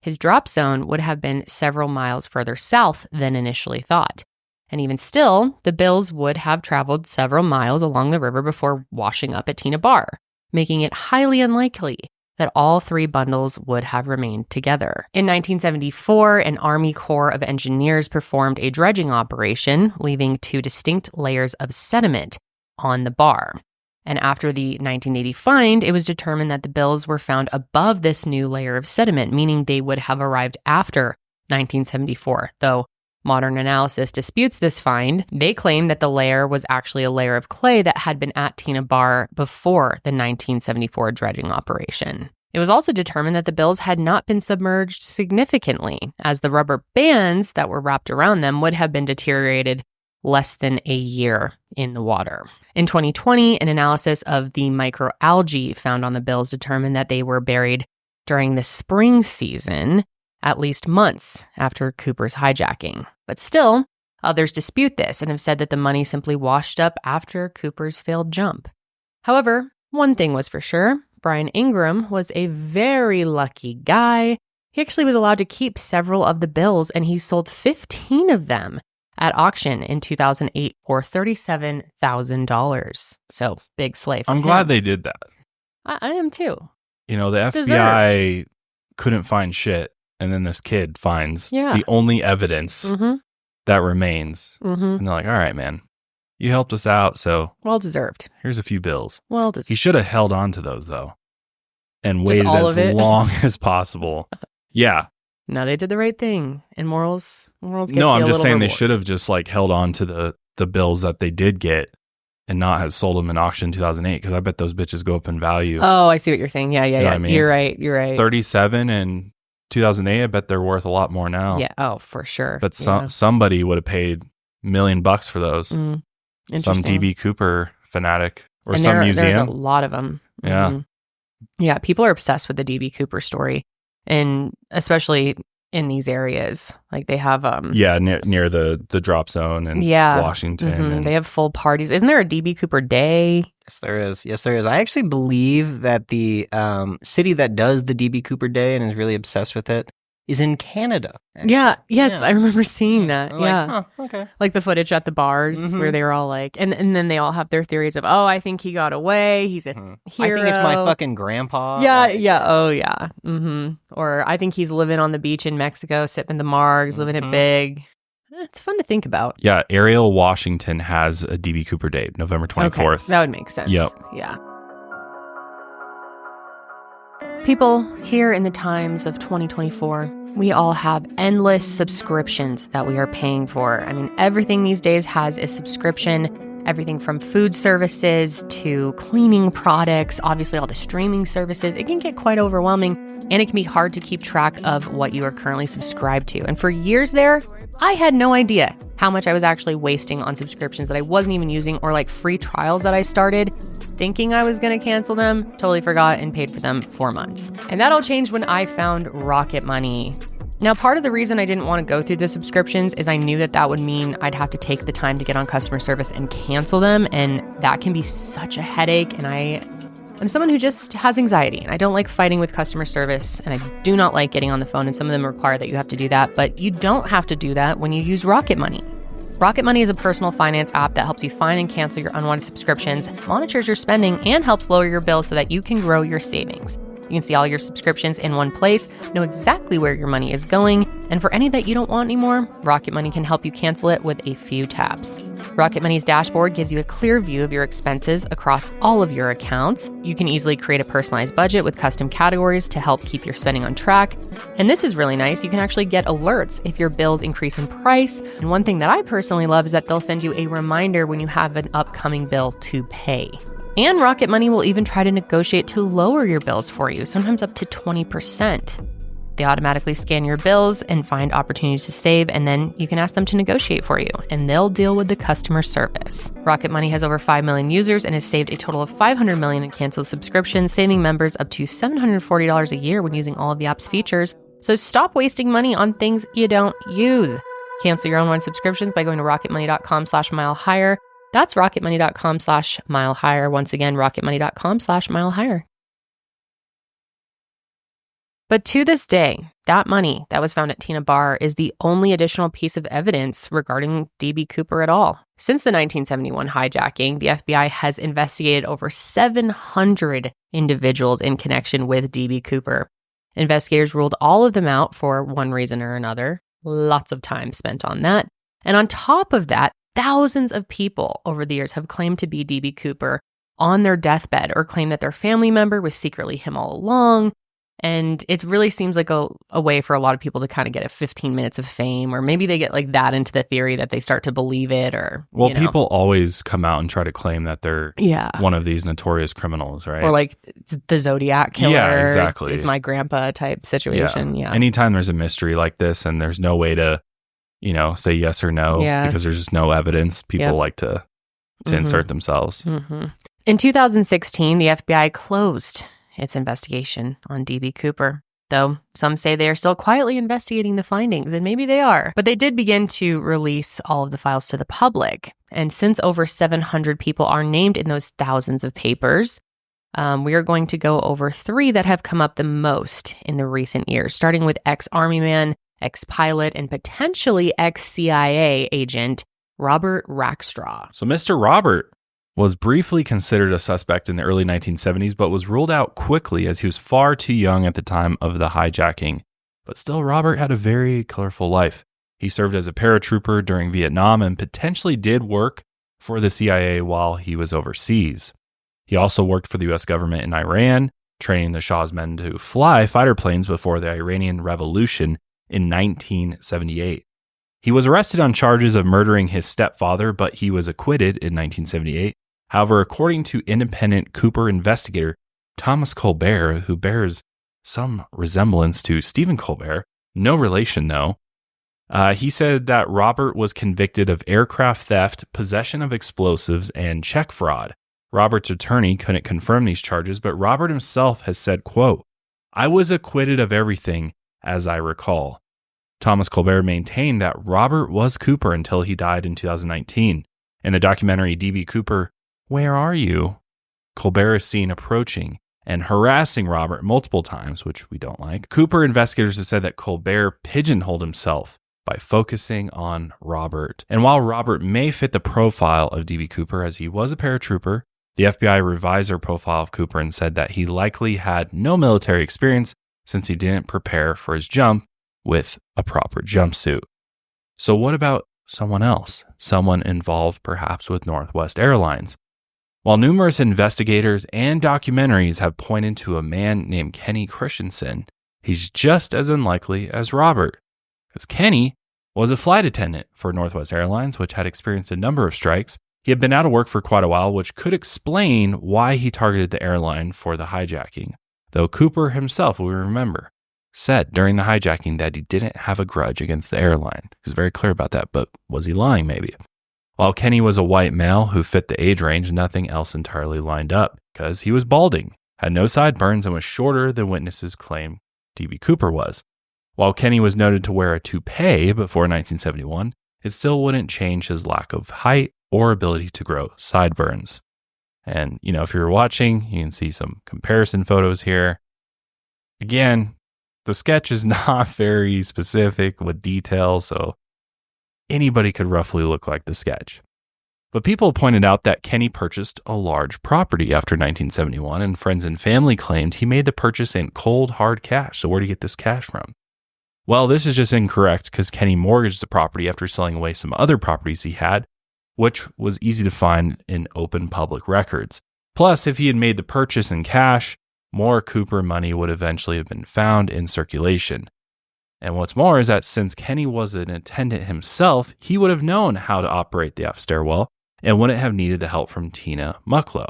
his drop zone would have been several miles further south than initially thought. And even still, the bills would have traveled several miles along the river before washing up at Tina Bar, making it highly unlikely that all three bundles would have remained together. In 1974, an Army Corps of Engineers performed a dredging operation, leaving two distinct layers of sediment on the bar. And after the 1980 find, it was determined that the bills were found above this new layer of sediment, meaning they would have arrived after 1974, though modern analysis disputes this find. They claim that the layer was actually a layer of clay that had been at Tina Bar before the 1974 dredging operation. It was also determined that the bills had not been submerged significantly, as the rubber bands that were wrapped around them would have been deteriorated less than a year in the water. In 2020, an analysis of the microalgae found on the bills determined that they were buried during the spring season, at least months after Cooper's hijacking. But still, others dispute this and have said that the money simply washed up after Cooper's failed jump. However, one thing was for sure, Brian Ingram was a very lucky guy. He actually was allowed to keep several of the bills, and he sold 15 of them at auction in 2008 for $37,000. So, big slave. I'm glad they did that. I am too. You know, the FBI couldn't find shit. And then this kid finds the only evidence that remains. And they're like, all right, man, you helped us out. So well deserved. Here's a few bills. Well deserved. He should have held on to those, though, and waited as long as possible. Yeah. No, they did the right thing. And morals gets No, I'm just saying reward. They should have just like held on to the bills that they did get and not have sold them in auction in 2008, because I bet those bitches go up in value. Oh, I see what you're saying. Yeah. You know what I mean? You're right. 37 and 2008, I bet they're worth a lot more now. Yeah. Oh, for sure. But somebody would have paid $1 million for those. Some DB Cooper fanatic or some museum. There's a lot of them. Yeah. Yeah. People are obsessed with the DB Cooper story, and especially in these areas. Like they have near the drop zone and Washington. And they have full parties. Isn't there a DB Cooper Day? Yes, there is. I actually believe that the city that does the DB Cooper Day and is really obsessed with it is in Canada. Actually. Yeah. Yes, I remember seeing that. Okay. Like the footage at the bars where they were all like, and then they all have their theories of, I think he got away. He's a hero. I think it's my fucking grandpa. Yeah. Oh, yeah. Or I think he's living on the beach in Mexico, sipping the margs, living it big. It's fun to think about. Yeah, Ariel, Washington has a DB Cooper Day, November 24th. Okay, that would make sense. Yep. Yeah. People, here in the times of 2024, we all have endless subscriptions that we are paying for. I mean, everything these days has a subscription. Everything from food services to cleaning products, obviously all the streaming services. It can get quite overwhelming, and it can be hard to keep track of what you are currently subscribed to. And for years there, I had no idea how much I was actually wasting on subscriptions that I wasn't even using, or like free trials that I started thinking I was going to cancel them, totally forgot and paid for them 4 months. And that all changed when I found Rocket Money. Now, part of the reason I didn't want to go through the subscriptions is I knew that would mean I'd have to take the time to get on customer service and cancel them. And that can be such a headache. And I'm someone who just has anxiety, and I don't like fighting with customer service, and I do not like getting on the phone, and some of them require that you have to do that, but you don't have to do that when you use Rocket Money. Rocket Money is a personal finance app that helps you find and cancel your unwanted subscriptions, monitors your spending, and helps lower your bills so that you can grow your savings. You can see all your subscriptions in one place, know exactly where your money is going, and for any that you don't want anymore, Rocket Money can help you cancel it with a few taps. Rocket Money's dashboard gives you a clear view of your expenses across all of your accounts. You can easily create a personalized budget with custom categories to help keep your spending on track. And this is really nice. You can actually get alerts if your bills increase in price. And one thing that I personally love is that they'll send you a reminder when you have an upcoming bill to pay. And Rocket Money will even try to negotiate to lower your bills for you, sometimes up to 20%. They automatically scan your bills and find opportunities to save, and then you can ask them to negotiate for you, and they'll deal with the customer service. Rocket Money has over 5 million users and has saved a total of $500 million in canceled subscriptions, saving members up to $740 a year when using all of the app's features. So stop wasting money on things you don't use. Cancel your unwanted subscriptions by going to rocketmoney.com/milehigher. That's rocketmoney.com/milehigher. Once again, rocketmoney.com/milehigher. But to this day, that money that was found at Tina Bar is the only additional piece of evidence regarding D.B. Cooper at all. Since the 1971 hijacking, the FBI has investigated over 700 individuals in connection with D.B. Cooper. Investigators ruled all of them out for one reason or another. Lots of time spent on that. And on top of that, thousands of people over the years have claimed to be D.B. Cooper on their deathbed or claimed that their family member was secretly him all along. And it really seems like a way for a lot of people to kind of get a 15 minutes of fame, or maybe they get like that into the theory that they start to believe it, or well, people always come out and try to claim that they're one of these notorious criminals, right? Or like the Zodiac killer, exactly, is my grandpa type situation. Yeah. Anytime there's a mystery like this and there's no way to, say yes or no because there's just no evidence, people like to insert themselves. Mm-hmm. In 2016, the FBI closed its investigation on D.B. Cooper, though some say they are still quietly investigating the findings, and maybe they are. But they did begin to release all of the files to the public. And since over 700 people are named in those thousands of papers, we are going to go over 3 that have come up the most in the recent years, starting with ex-Army man, ex-pilot, and potentially ex-CIA agent Robert Rackstraw. So Mr. Robert was briefly considered a suspect in the early 1970s, but was ruled out quickly as he was far too young at the time of the hijacking. But still, Robert had a very colorful life. He served as a paratrooper during Vietnam and potentially did work for the CIA while he was overseas. He also worked for the U.S. government in Iran, training the Shah's men to fly fighter planes before the Iranian Revolution in 1978. He was arrested on charges of murdering his stepfather, but he was acquitted in 1978. However, according to independent Cooper investigator Thomas Colbert, who bears some resemblance to Stephen Colbert, no relation though, he said that Robert was convicted of aircraft theft, possession of explosives, and check fraud. Robert's attorney couldn't confirm these charges, but Robert himself has said, quote, "I was acquitted of everything, as I recall." Thomas Colbert maintained that Robert was Cooper until he died in 2019. In the documentary D.B. Cooper, Where Are You?, Colbert is seen approaching and harassing Robert multiple times, which we don't like. Cooper investigators have said that Colbert pigeonholed himself by focusing on Robert. And while Robert may fit the profile of D.B. Cooper as he was a paratrooper, the FBI revised their profile of Cooper and said that he likely had no military experience since he didn't prepare for his jump with a proper jumpsuit. So what about someone else? Someone involved perhaps with Northwest Airlines? While numerous investigators and documentaries have pointed to a man named Kenny Christensen, he's just as unlikely as Robert. Because Kenny was a flight attendant for Northwest Airlines, which had experienced a number of strikes. He had been out of work for quite a while, which could explain why he targeted the airline for the hijacking. Though Cooper himself, we remember, said during the hijacking that he didn't have a grudge against the airline. He was very clear about that, but was he lying maybe? While Kenny was a white male who fit the age range, nothing else entirely lined up because he was balding, had no sideburns, and was shorter than witnesses claim D.B. Cooper was. While Kenny was noted to wear a toupee before 1971, it still wouldn't change his lack of height or ability to grow sideburns. And, if you're watching, you can see some comparison photos here. Again, the sketch is not very specific with details, so anybody could roughly look like the sketch. But people pointed out that Kenny purchased a large property after 1971, and friends and family claimed he made the purchase in cold, hard cash. So where did he get this cash from? Well, this is just incorrect because Kenny mortgaged the property after selling away some other properties he had, which was easy to find in open public records. Plus, if he had made the purchase in cash, more Cooper money would eventually have been found in circulation. And what's more is that since Kenny was an attendant himself, he would have known how to operate the aft stairwell and wouldn't have needed the help from Tina Mucklow.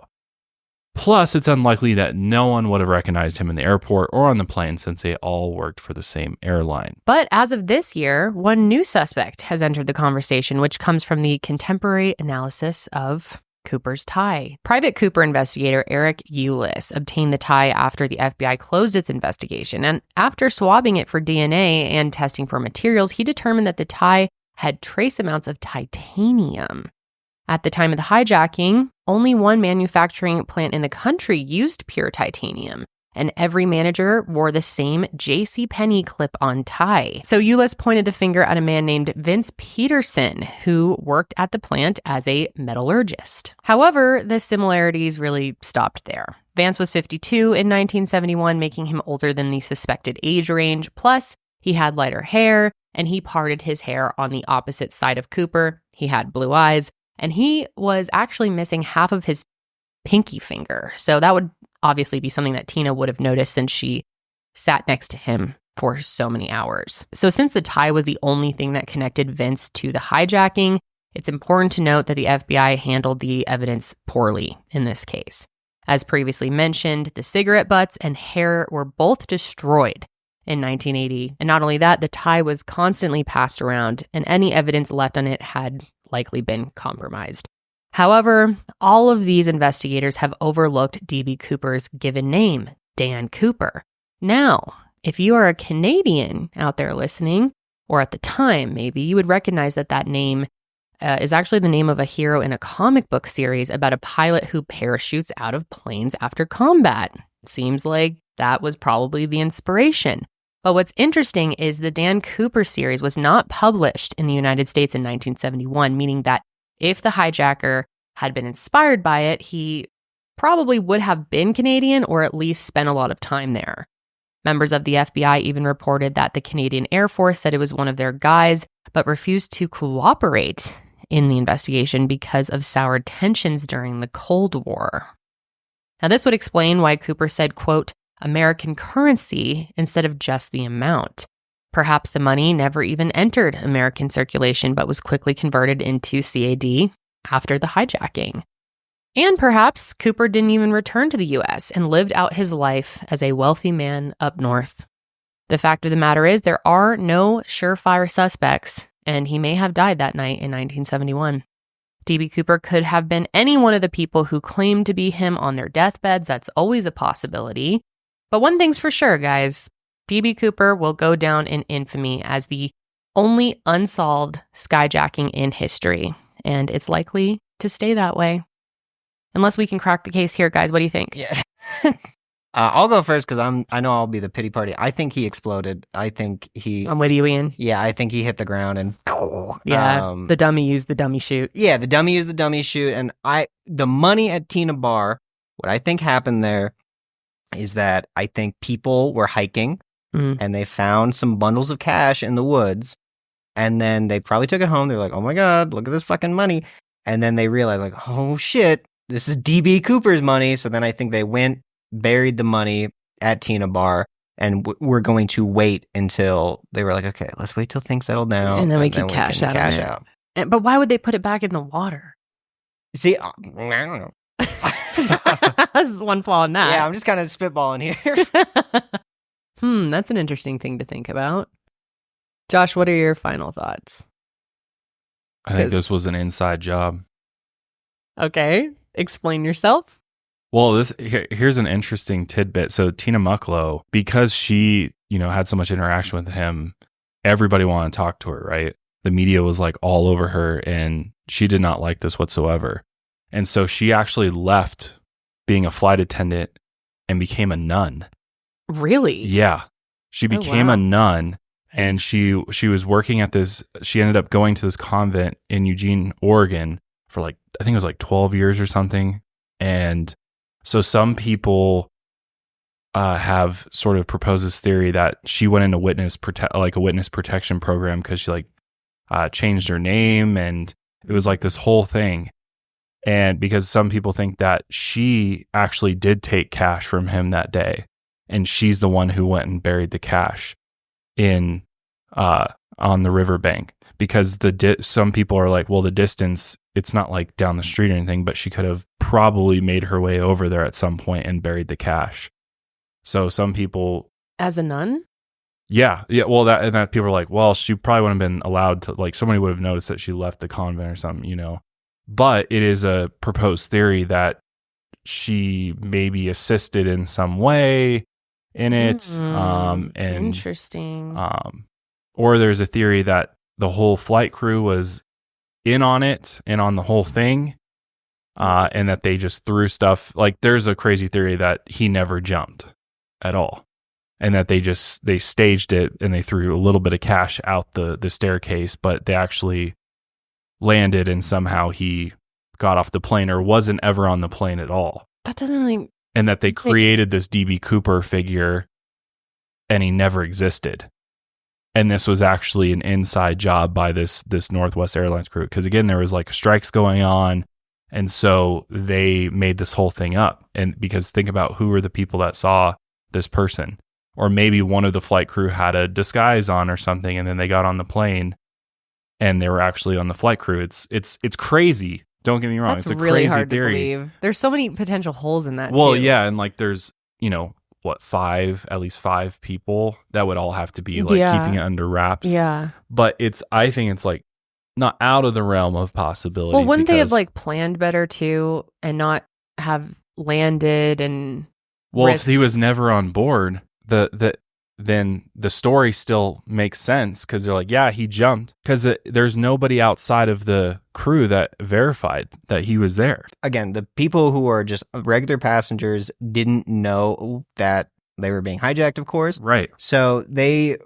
Plus, it's unlikely that no one would have recognized him in the airport or on the plane since they all worked for the same airline. But as of this year, one new suspect has entered the conversation, which comes from the contemporary analysis of Cooper's tie. Private Cooper investigator Eric Eulis obtained the tie after the FBI closed its investigation. And after swabbing it for DNA and testing for materials, he determined that the tie had trace amounts of titanium. At the time of the hijacking, only one manufacturing plant in the country used pure titanium, and every manager wore the same JCPenney clip-on tie. So Eulis pointed the finger at a man named Vince Peterson, who worked at the plant as a metallurgist. However, the similarities really stopped there. Vance was 52 in 1971, making him older than the suspected age range. Plus, he had lighter hair, and he parted his hair on the opposite side of Cooper. He had blue eyes. And he was actually missing half of his pinky finger. So that would obviously be something that Tina would have noticed since she sat next to him for so many hours. So since the tie was the only thing that connected Vince to the hijacking, it's important to note that the FBI handled the evidence poorly in this case. As previously mentioned, the cigarette butts and hair were both destroyed in 1980. And not only that, the tie was constantly passed around, and any evidence left on it had likely been compromised. However, all of these investigators have overlooked D.B. Cooper's given name, Dan Cooper. Now, if you are a Canadian out there listening, or at the time maybe, you would recognize that that name is actually the name of a hero in a comic book series about a pilot who parachutes out of planes after combat. Seems like that was probably the inspiration. But what's interesting is the Dan Cooper series was not published in the United States in 1971, meaning that if the hijacker had been inspired by it, he probably would have been Canadian or at least spent a lot of time there. Members of the FBI even reported that the Canadian Air Force said it was one of their guys, but refused to cooperate in the investigation because of soured tensions during the Cold War. Now, this would explain why Cooper said, quote, American currency instead of just the amount. Perhaps the money never even entered American circulation but was quickly converted into CAD after the hijacking. And perhaps Cooper didn't even return to the U.S. and lived out his life as a wealthy man up north. The fact of the matter is there are no surefire suspects, and he may have died that night in 1971. D.B. Cooper could have been any one of the people who claimed to be him on their deathbeds. That's always a possibility. But one thing's for sure, guys. D.B. Cooper will go down in infamy as the only unsolved skyjacking in history, and it's likely to stay that way. Unless we can crack the case here, guys. What do you think? Yeah. I'll go first because I know I'll be the pity party. I think he exploded. I'm with you, Ian. Yeah, I think he hit the ground and the dummy used the dummy chute. Yeah, the dummy used the dummy chute, and the money at Tina Bar. What I think happened there is that I think people were hiking and they found some bundles of cash in the woods, and then they probably took it home. They're like, "Oh my god, look at this fucking money!" And then they realized, like, "Oh shit, this is D.B. Cooper's money." So then I think they went, buried the money at Tina Bar, and we're going to wait until they were like, "Okay, let's wait till things settle down, and then we can cash out." But why would they put it back in the water? See, I don't know. That's one flaw in that. Yeah, I'm just kind of spitballing here. That's an interesting thing to think about. Josh, what are your final thoughts? I think this was an inside job. Okay, explain yourself. Well, here's an interesting tidbit. So Tina Mucklow, because she, had so much interaction with him, everybody wanted to talk to her, right? The media was like all over her, and she did not like this whatsoever. And so she actually left being a flight attendant and became a nun. Really? Yeah. She became a nun, and she was working at she ended up going to this convent in Eugene, Oregon for I think it was 12 years or something. And so some people have sort of proposed this theory that she went into a witness protection program because she changed her name, and it was this whole thing. And because some people think that she actually did take cash from him that day, and she's the one who went and buried the cash on the riverbank. Because some people are like, well, the distance it's not like down the street or anything, but she could have probably made her way over there at some point and buried the cash. So some people, as a nun? Yeah. Well, that people are like, well, she probably wouldn't have been allowed to, like, somebody would have noticed that she left the convent or something, you know. But it is a proposed theory that she maybe assisted in some way in it. And Interesting. Or there's a theory that the whole flight crew was in on it and on the whole thing. And that they just threw stuff. Like, there's a crazy theory that he never jumped at all. And that they staged it and they threw a little bit of cash out the staircase, but they actually landed and somehow he got off the plane or wasn't ever on the plane at all. That doesn't really... And that they created this DB Cooper figure and he never existed. And this was actually an inside job by this Northwest Airlines crew. Because again, there was like strikes going on. And so they made this whole thing up. And because think about who were the people that saw this person. Or maybe one of the flight crew had a disguise on or something, and then they got on the plane, and they were actually on the flight crew. It's crazy. Don't get me wrong. That's it's a really crazy hard theory. to believe. There's so many potential holes in that. Well, too. yeah, and like there's at least five people that would all have to be like keeping it under wraps. Yeah, but I think it's like not out of the realm of possibility. Well, wouldn't they have like planned better too, and not have landed and? Well, if he was never on board. Then the story still makes sense because they're like, yeah, he jumped because there's nobody outside of the crew that verified that he was there. Again, the people who are just regular passengers didn't know that they were being hijacked, of course. Right. So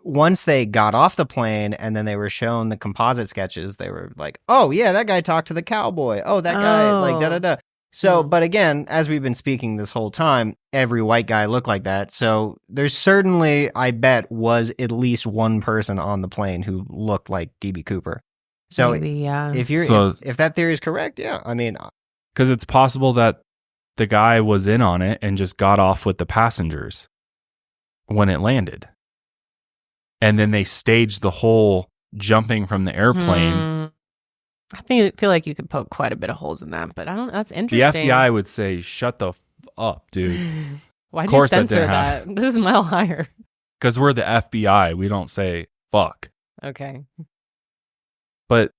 once they got off the plane and then they were shown the composite sketches, they were like, oh yeah, that guy talked to the cowboy. Oh, that guy like da-da-da. So, but again, as we've been speaking this whole time, every white guy looked like that. So there's certainly, I bet, was at least one person on the plane who looked like DB Cooper. So maybe, yeah. If that theory is correct, yeah, I mean, because it's possible that the guy was in on it and just got off with the passengers when it landed, and then they staged the whole jumping from the airplane. I feel like you could poke quite a bit of holes in that, but that's interesting. The FBI would say, shut the up, dude. Why'd you censor that? This is a mile higher. Because we're the FBI. We don't say fuck. Okay. But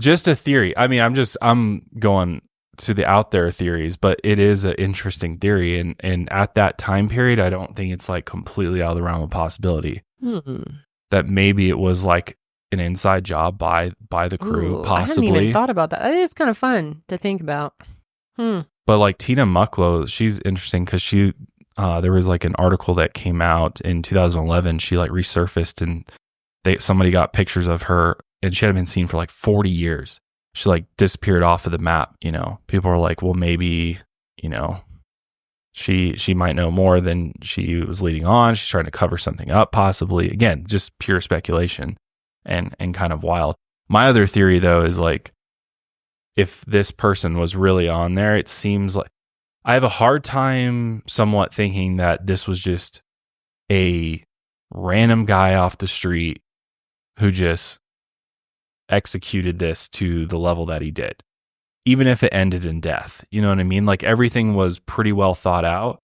just a theory. I mean, I'm going to the out there theories, but it is an interesting theory. And at that time period, I don't think it's like completely out of the realm of possibility. That maybe it was like an inside job by the crew, possibly. I hadn't even thought about that. It is kind of fun to think about. But like Tina Mucklow, she's interesting because she there was like an article that came out in 2011. She like resurfaced and somebody got pictures of her and she hadn't been seen for like 40 years. She like disappeared off of the map. You know, people are like, well, maybe, you know, she might know more than she was leading on. She's trying to cover something up, possibly. Again, just pure speculation. And kind of wild. My other theory, though, is like, if this person was really on there, it seems like I have a hard time somewhat thinking that this was just a random guy off the street who just executed this to the level that he did, even if it ended in death. You know what I mean? Like everything was pretty well thought out.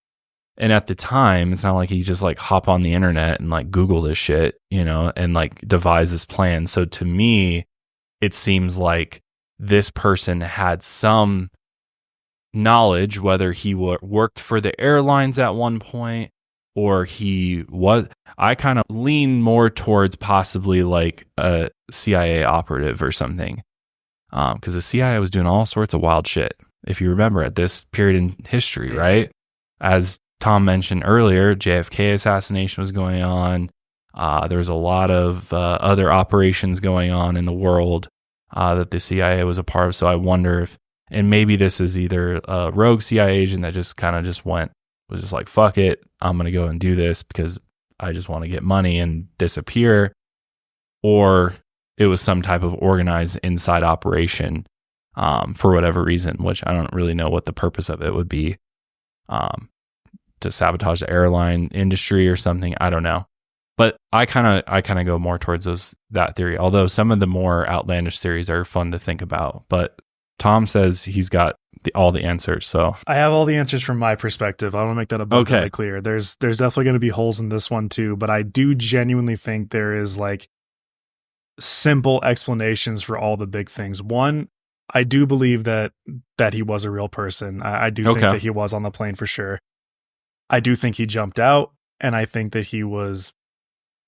And at the time, it's not like he just like hop on the internet and like Google this shit, you know, and like devise this plan. So to me, it seems like this person had some knowledge, whether he worked for the airlines at one point or he was. I kind of lean more towards possibly like a CIA operative or something, because the CIA was doing all sorts of wild shit, if you remember, at this period in history, right? As Tom mentioned earlier, JFK assassination was going on. There was a lot of other operations going on in the world that the CIA was a part of. So I wonder if, and maybe this is either a rogue CIA agent that just kind of was just like, fuck it, I'm going to go and do this because I just want to get money and disappear. Or it was some type of organized inside operation for whatever reason, which I don't really know what the purpose of it would be. To sabotage the airline industry or something. I don't know. But I kind of go more towards that theory. Although some of the more outlandish theories are fun to think about. But Tom says he's got all the answers. So I have all the answers from my perspective. I want to make that abundantly clear. There's definitely going to be holes in this one too, but I do genuinely think there is like simple explanations for all the big things. One, I do believe that he was a real person. I do think that he was on the plane for sure. I do think he jumped out, and I think that he was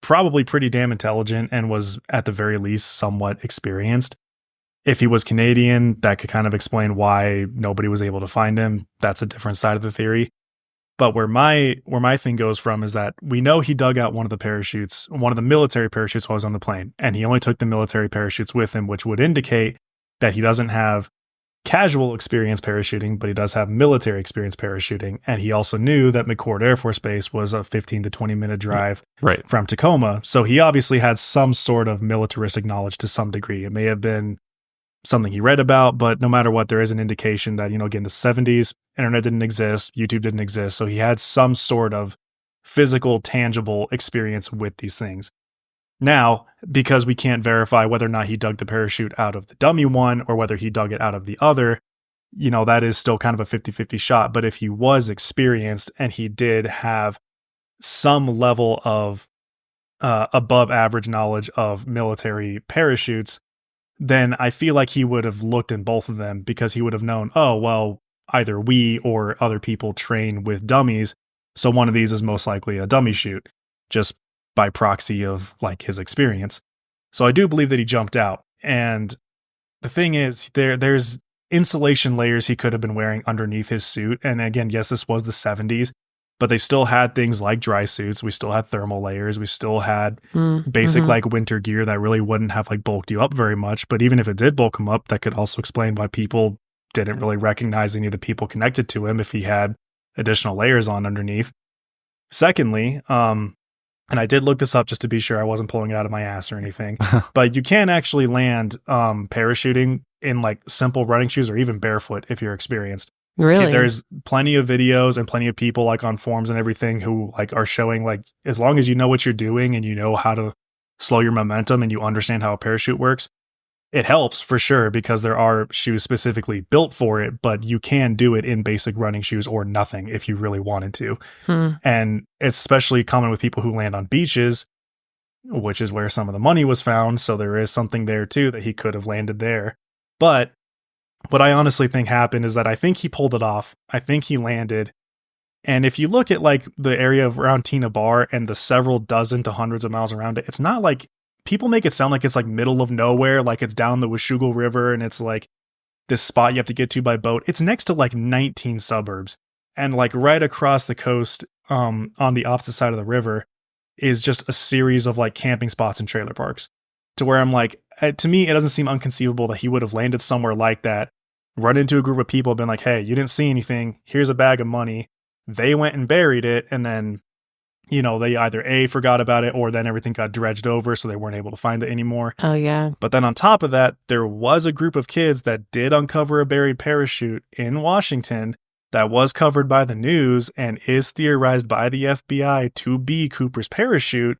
probably pretty damn intelligent and was at the very least somewhat experienced. If he was Canadian, that could kind of explain why nobody was able to find him. That's a different side of the theory. But where my thing goes from is that we know he dug out one of the parachutes, one of the military parachutes while he was on the plane, and he only took the military parachutes with him, which would indicate that he doesn't have casual experience parachuting, but he does have military experience parachuting. And he also knew that McChord Air Force Base was a 15 to 20 minute drive from Tacoma. So he obviously had some sort of militaristic knowledge to some degree. It may have been something he read about, but no matter what, there is an indication that, again, the 70s, internet didn't exist, YouTube didn't exist. So he had some sort of physical, tangible experience with these things. Now, because we can't verify whether or not he dug the parachute out of the dummy one or whether he dug it out of the other, that is still kind of a 50-50 shot. But if he was experienced and he did have some level of above average knowledge of military parachutes, then I feel like he would have looked in both of them, because he would have known, oh, well, either we or other people train with dummies, so one of these is most likely a dummy chute, just by proxy of like his experience. So I do believe that he jumped out. And the thing is, there's insulation layers he could have been wearing underneath his suit. And again, yes, this was the 70s, but they still had things like dry suits. We still had thermal layers. We still had basic like winter gear that really wouldn't have like bulked you up very much. But even if it did bulk him up, that could also explain why people didn't really recognize any of the people connected to him if he had additional layers on underneath. Secondly, and I did look this up just to be sure I wasn't pulling it out of my ass or anything, but you can actually land parachuting in like simple running shoes or even barefoot if you're experienced. Really? There's plenty of videos and plenty of people like on forums and everything who like are showing like, as long as you know what you're doing and you know how to slow your momentum and you understand how a parachute works, it helps for sure, because there are shoes specifically built for it, but you can do it in basic running shoes or nothing if you really wanted to. And it's especially common with people who land on beaches, which is where some of the money was found. So there is something there too that he could have landed there. But what I honestly think happened is that I think he pulled it off. I think he landed. And if you look at like the area around Tina Bar and the several dozen to hundreds of miles around it, it's not like, people make it sound like it's like middle of nowhere, like it's down the Washougal River and it's like this spot you have to get to by boat. It's next to like 19 suburbs, and like right across the coast on the opposite side of the river is just a series of like camping spots and trailer parks, to where I'm like, to me, it doesn't seem unconceivable that he would have landed somewhere like that, run into a group of people, been like, hey, you didn't see anything, here's a bag of money. They went and buried it, and then they either forgot about it, or then everything got dredged over, so they weren't able to find it anymore. Oh, yeah. But then on top of that, there was a group of kids that did uncover a buried parachute in Washington that was covered by the news and is theorized by the FBI to be Cooper's parachute.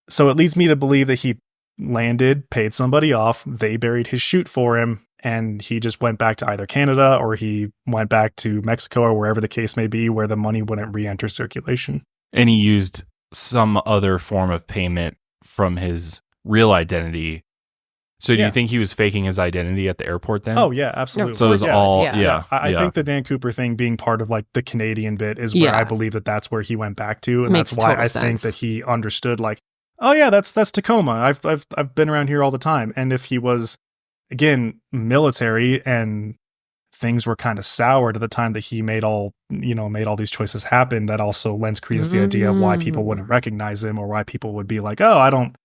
So it leads me to believe that he landed, paid somebody off, they buried his chute for him, and he just went back to either Canada or he went back to Mexico or wherever the case may be, where the money wouldn't re-enter circulation. And he used some other form of payment from his real identity. So do you think he was faking his identity at the airport then? Oh, yeah, absolutely. So it was all, I think the Dan Cooper thing being part of like the Canadian bit is where I believe that that's where he went back to. And Makes that's why I sense. think that he understood like, oh yeah, that's Tacoma. I've been around here all the time. And if he was, again, military and things were kind of soured at the time that he made all these choices happen, that also lends credence to the idea of why people wouldn't recognize him, or why people would be like, oh, I don't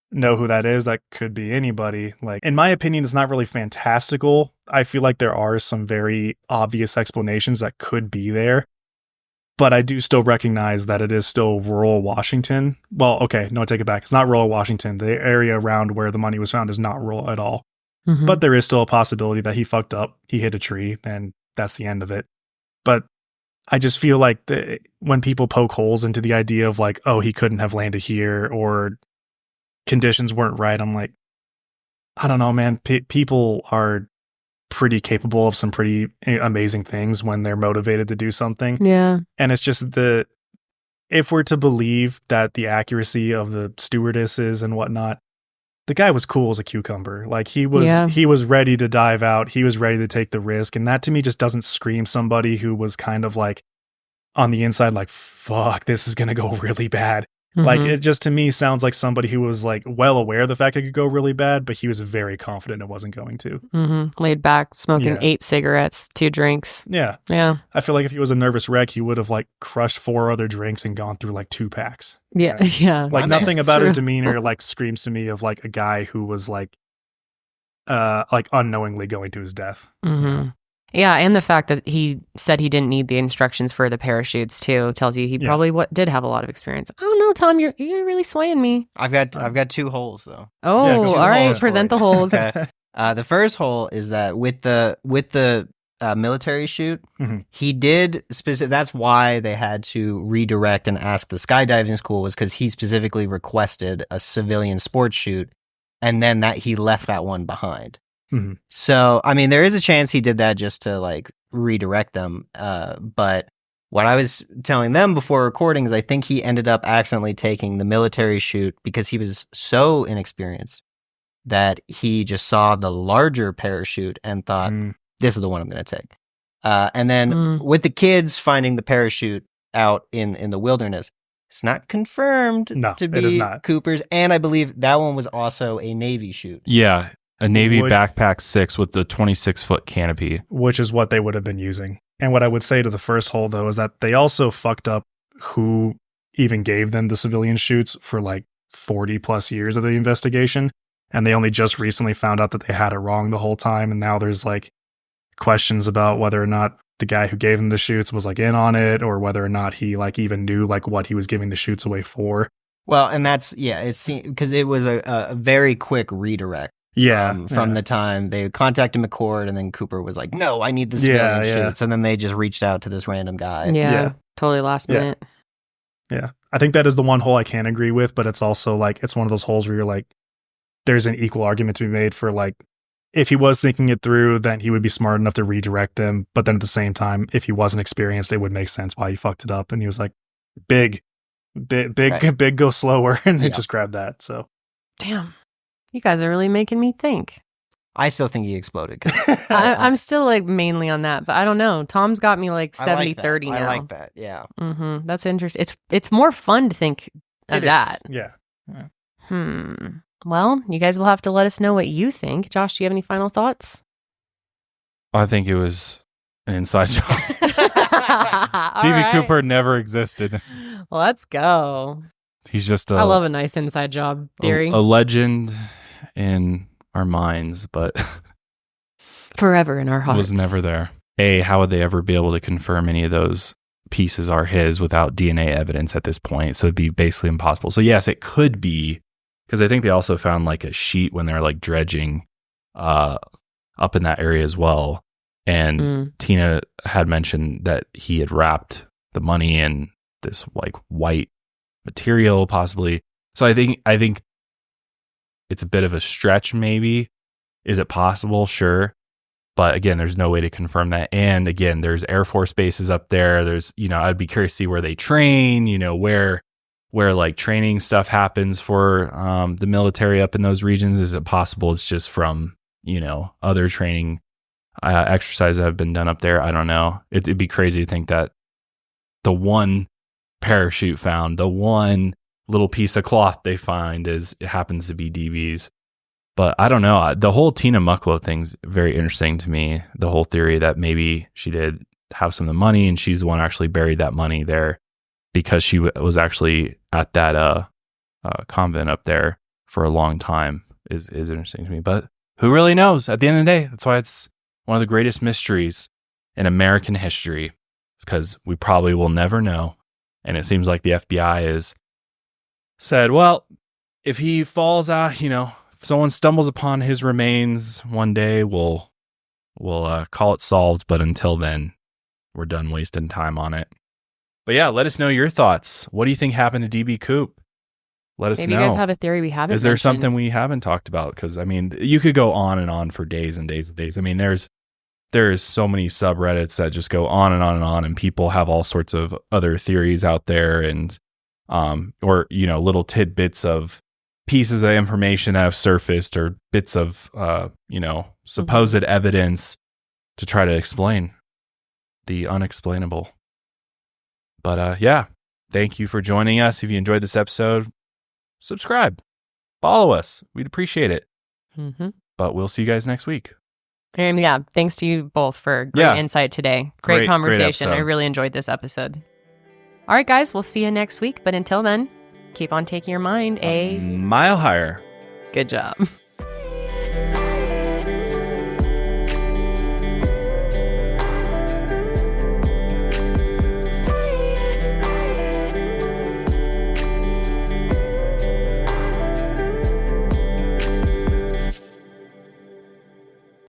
know who that is. That could be anybody. Like, in my opinion, it's not really fantastical. I feel like there are some very obvious explanations that could be there, but I do still recognize that it is still rural Washington. Well, okay, no, I take it back. It's not rural Washington. The area around where the money was found is not rural at all. But there is still a possibility that he fucked up, he hit a tree, and that's the end of it. But I just feel like when people poke holes into the idea of like, oh, he couldn't have landed here, or conditions weren't right, I'm like, I don't know, man. People are pretty capable of some pretty amazing things when they're motivated to do something. Yeah. And it's just if we're to believe that the accuracy of the stewardesses and whatnot, the guy was cool as a cucumber. Like he was ready to dive out. He was ready to take the risk. And that to me just doesn't scream somebody who was kind of like on the inside, like, fuck, this is going to go really bad. Mm-hmm. Like it just to me sounds like somebody who was like well aware of the fact it could go really bad, but he was very confident it wasn't going to. Mm-hmm. Laid back, smoking 8 cigarettes, 2 drinks. Yeah. Yeah. I feel like if he was a nervous wreck, he would have like crushed 4 other drinks and gone through like 2 packs. Yeah. Right? Yeah. Like nothing about his demeanor like screams to me of like a guy who was like unknowingly going to his death. Mm-hmm. Yeah, and the fact that he said he didn't need the instructions for the parachutes too tells you he probably did have a lot of experience. I don't know, Tom, you're really swaying me. I've got 2 holes though. Oh, all right, present the holes. Okay. The first hole is that with the military chute, mm-hmm. he did that's why they had to redirect and ask the skydiving school, was because he specifically requested a civilian sports chute, and then that he left that one behind. Mm-hmm. So, I mean, there is a chance he did that just to like redirect them. But what I was telling them before recording is I think he ended up accidentally taking the military chute because he was so inexperienced that he just saw the larger parachute and thought, this is the one I'm going to take. And then with the kids finding the parachute out in the wilderness, it's not confirmed to be Cooper's. And I believe that one was also a Navy chute. Yeah. A Navy backpack 6 with the 26-foot canopy. Which is what they would have been using. And what I would say to the first hole, though, is that they also fucked up who even gave them the civilian chutes for like 40 plus years of the investigation. And they only just recently found out that they had it wrong the whole time. And now there's like questions about whether or not the guy who gave them the chutes was like in on it, or whether or not he like even knew like what he was giving the chutes away for. Well, and that's, it's because it was a very quick redirect. From the time they contacted McCord, and then Cooper was like, no, I need the civilian chutes. And then they just reached out to this random guy. Yeah. Totally last minute. Yeah. I think that is the one hole I can agree with, but it's also like, it's one of those holes where you're like, there's an equal argument to be made for like, if he was thinking it through, then he would be smart enough to redirect them. But then at the same time, if he wasn't experienced, it would make sense why he fucked it up. And he was like, big, go slower. And they just grabbed that. So, damn. You guys are really making me think. I still think he exploded. I'm still like mainly on that, but I don't know. Tom's got me like 70-30 now. I like that. Yeah. Mm-hmm. That's interesting. It's more fun to think of that. Yeah. Well, you guys will have to let us know what you think. Josh, do you have any final thoughts? I think it was an inside job. DB Cooper never existed. Let's go. He's just I love a nice inside job theory. A legend in our minds, but forever in our hearts. Was never there. How would they ever be able to confirm any of those pieces are his without DNA evidence at this point? So it'd be basically impossible. So yes, it could be, because I think they also found like a sheet when they're like dredging up in that area as well. And Tina had mentioned that he had wrapped the money in this like white material possibly. So I think it's a bit of a stretch maybe. Is it possible? Sure. But again, there's no way to confirm that. And again, there's Air Force bases up there. There's, I'd be curious to see where they train, where like training stuff happens for the military up in those regions. Is it possible it's just from, other training exercises that have been done up there? I don't know. It'd be crazy to think that the one parachute found, the one little piece of cloth they find it happens to be DB's. But I don't know. The whole Tina Mucklow thing's very interesting to me. The whole theory that maybe she did have some of the money and she's the one who actually buried that money there because she was actually at that convent up there for a long time is interesting to me. But who really knows? At the end of the day, that's why it's one of the greatest mysteries in American history. It's because we probably will never know. And it seems like the FBI has said, well, if he falls out, if someone stumbles upon his remains one day, we'll call it solved. But until then, we're done wasting time on it. But yeah, let us know your thoughts. What do you think happened to DB Coop? Let us know. Maybe you guys have a theory we haven't Is there mentioned. something we haven't talked about? Because, you could go on and on for days and days and days. There's there's so many subreddits that just go on and on and on, and people have all sorts of other theories out there, and or little tidbits of pieces of information that have surfaced, or bits of supposed evidence to try to explain the unexplainable. But thank you for joining us. If you enjoyed this episode, subscribe, follow us. We'd appreciate it. But we'll see you guys next week. And thanks to you both for great insight today. Great conversation. I really enjoyed this episode. All right, guys, we'll see you next week. But until then, keep on taking your mind a mile higher. Good job.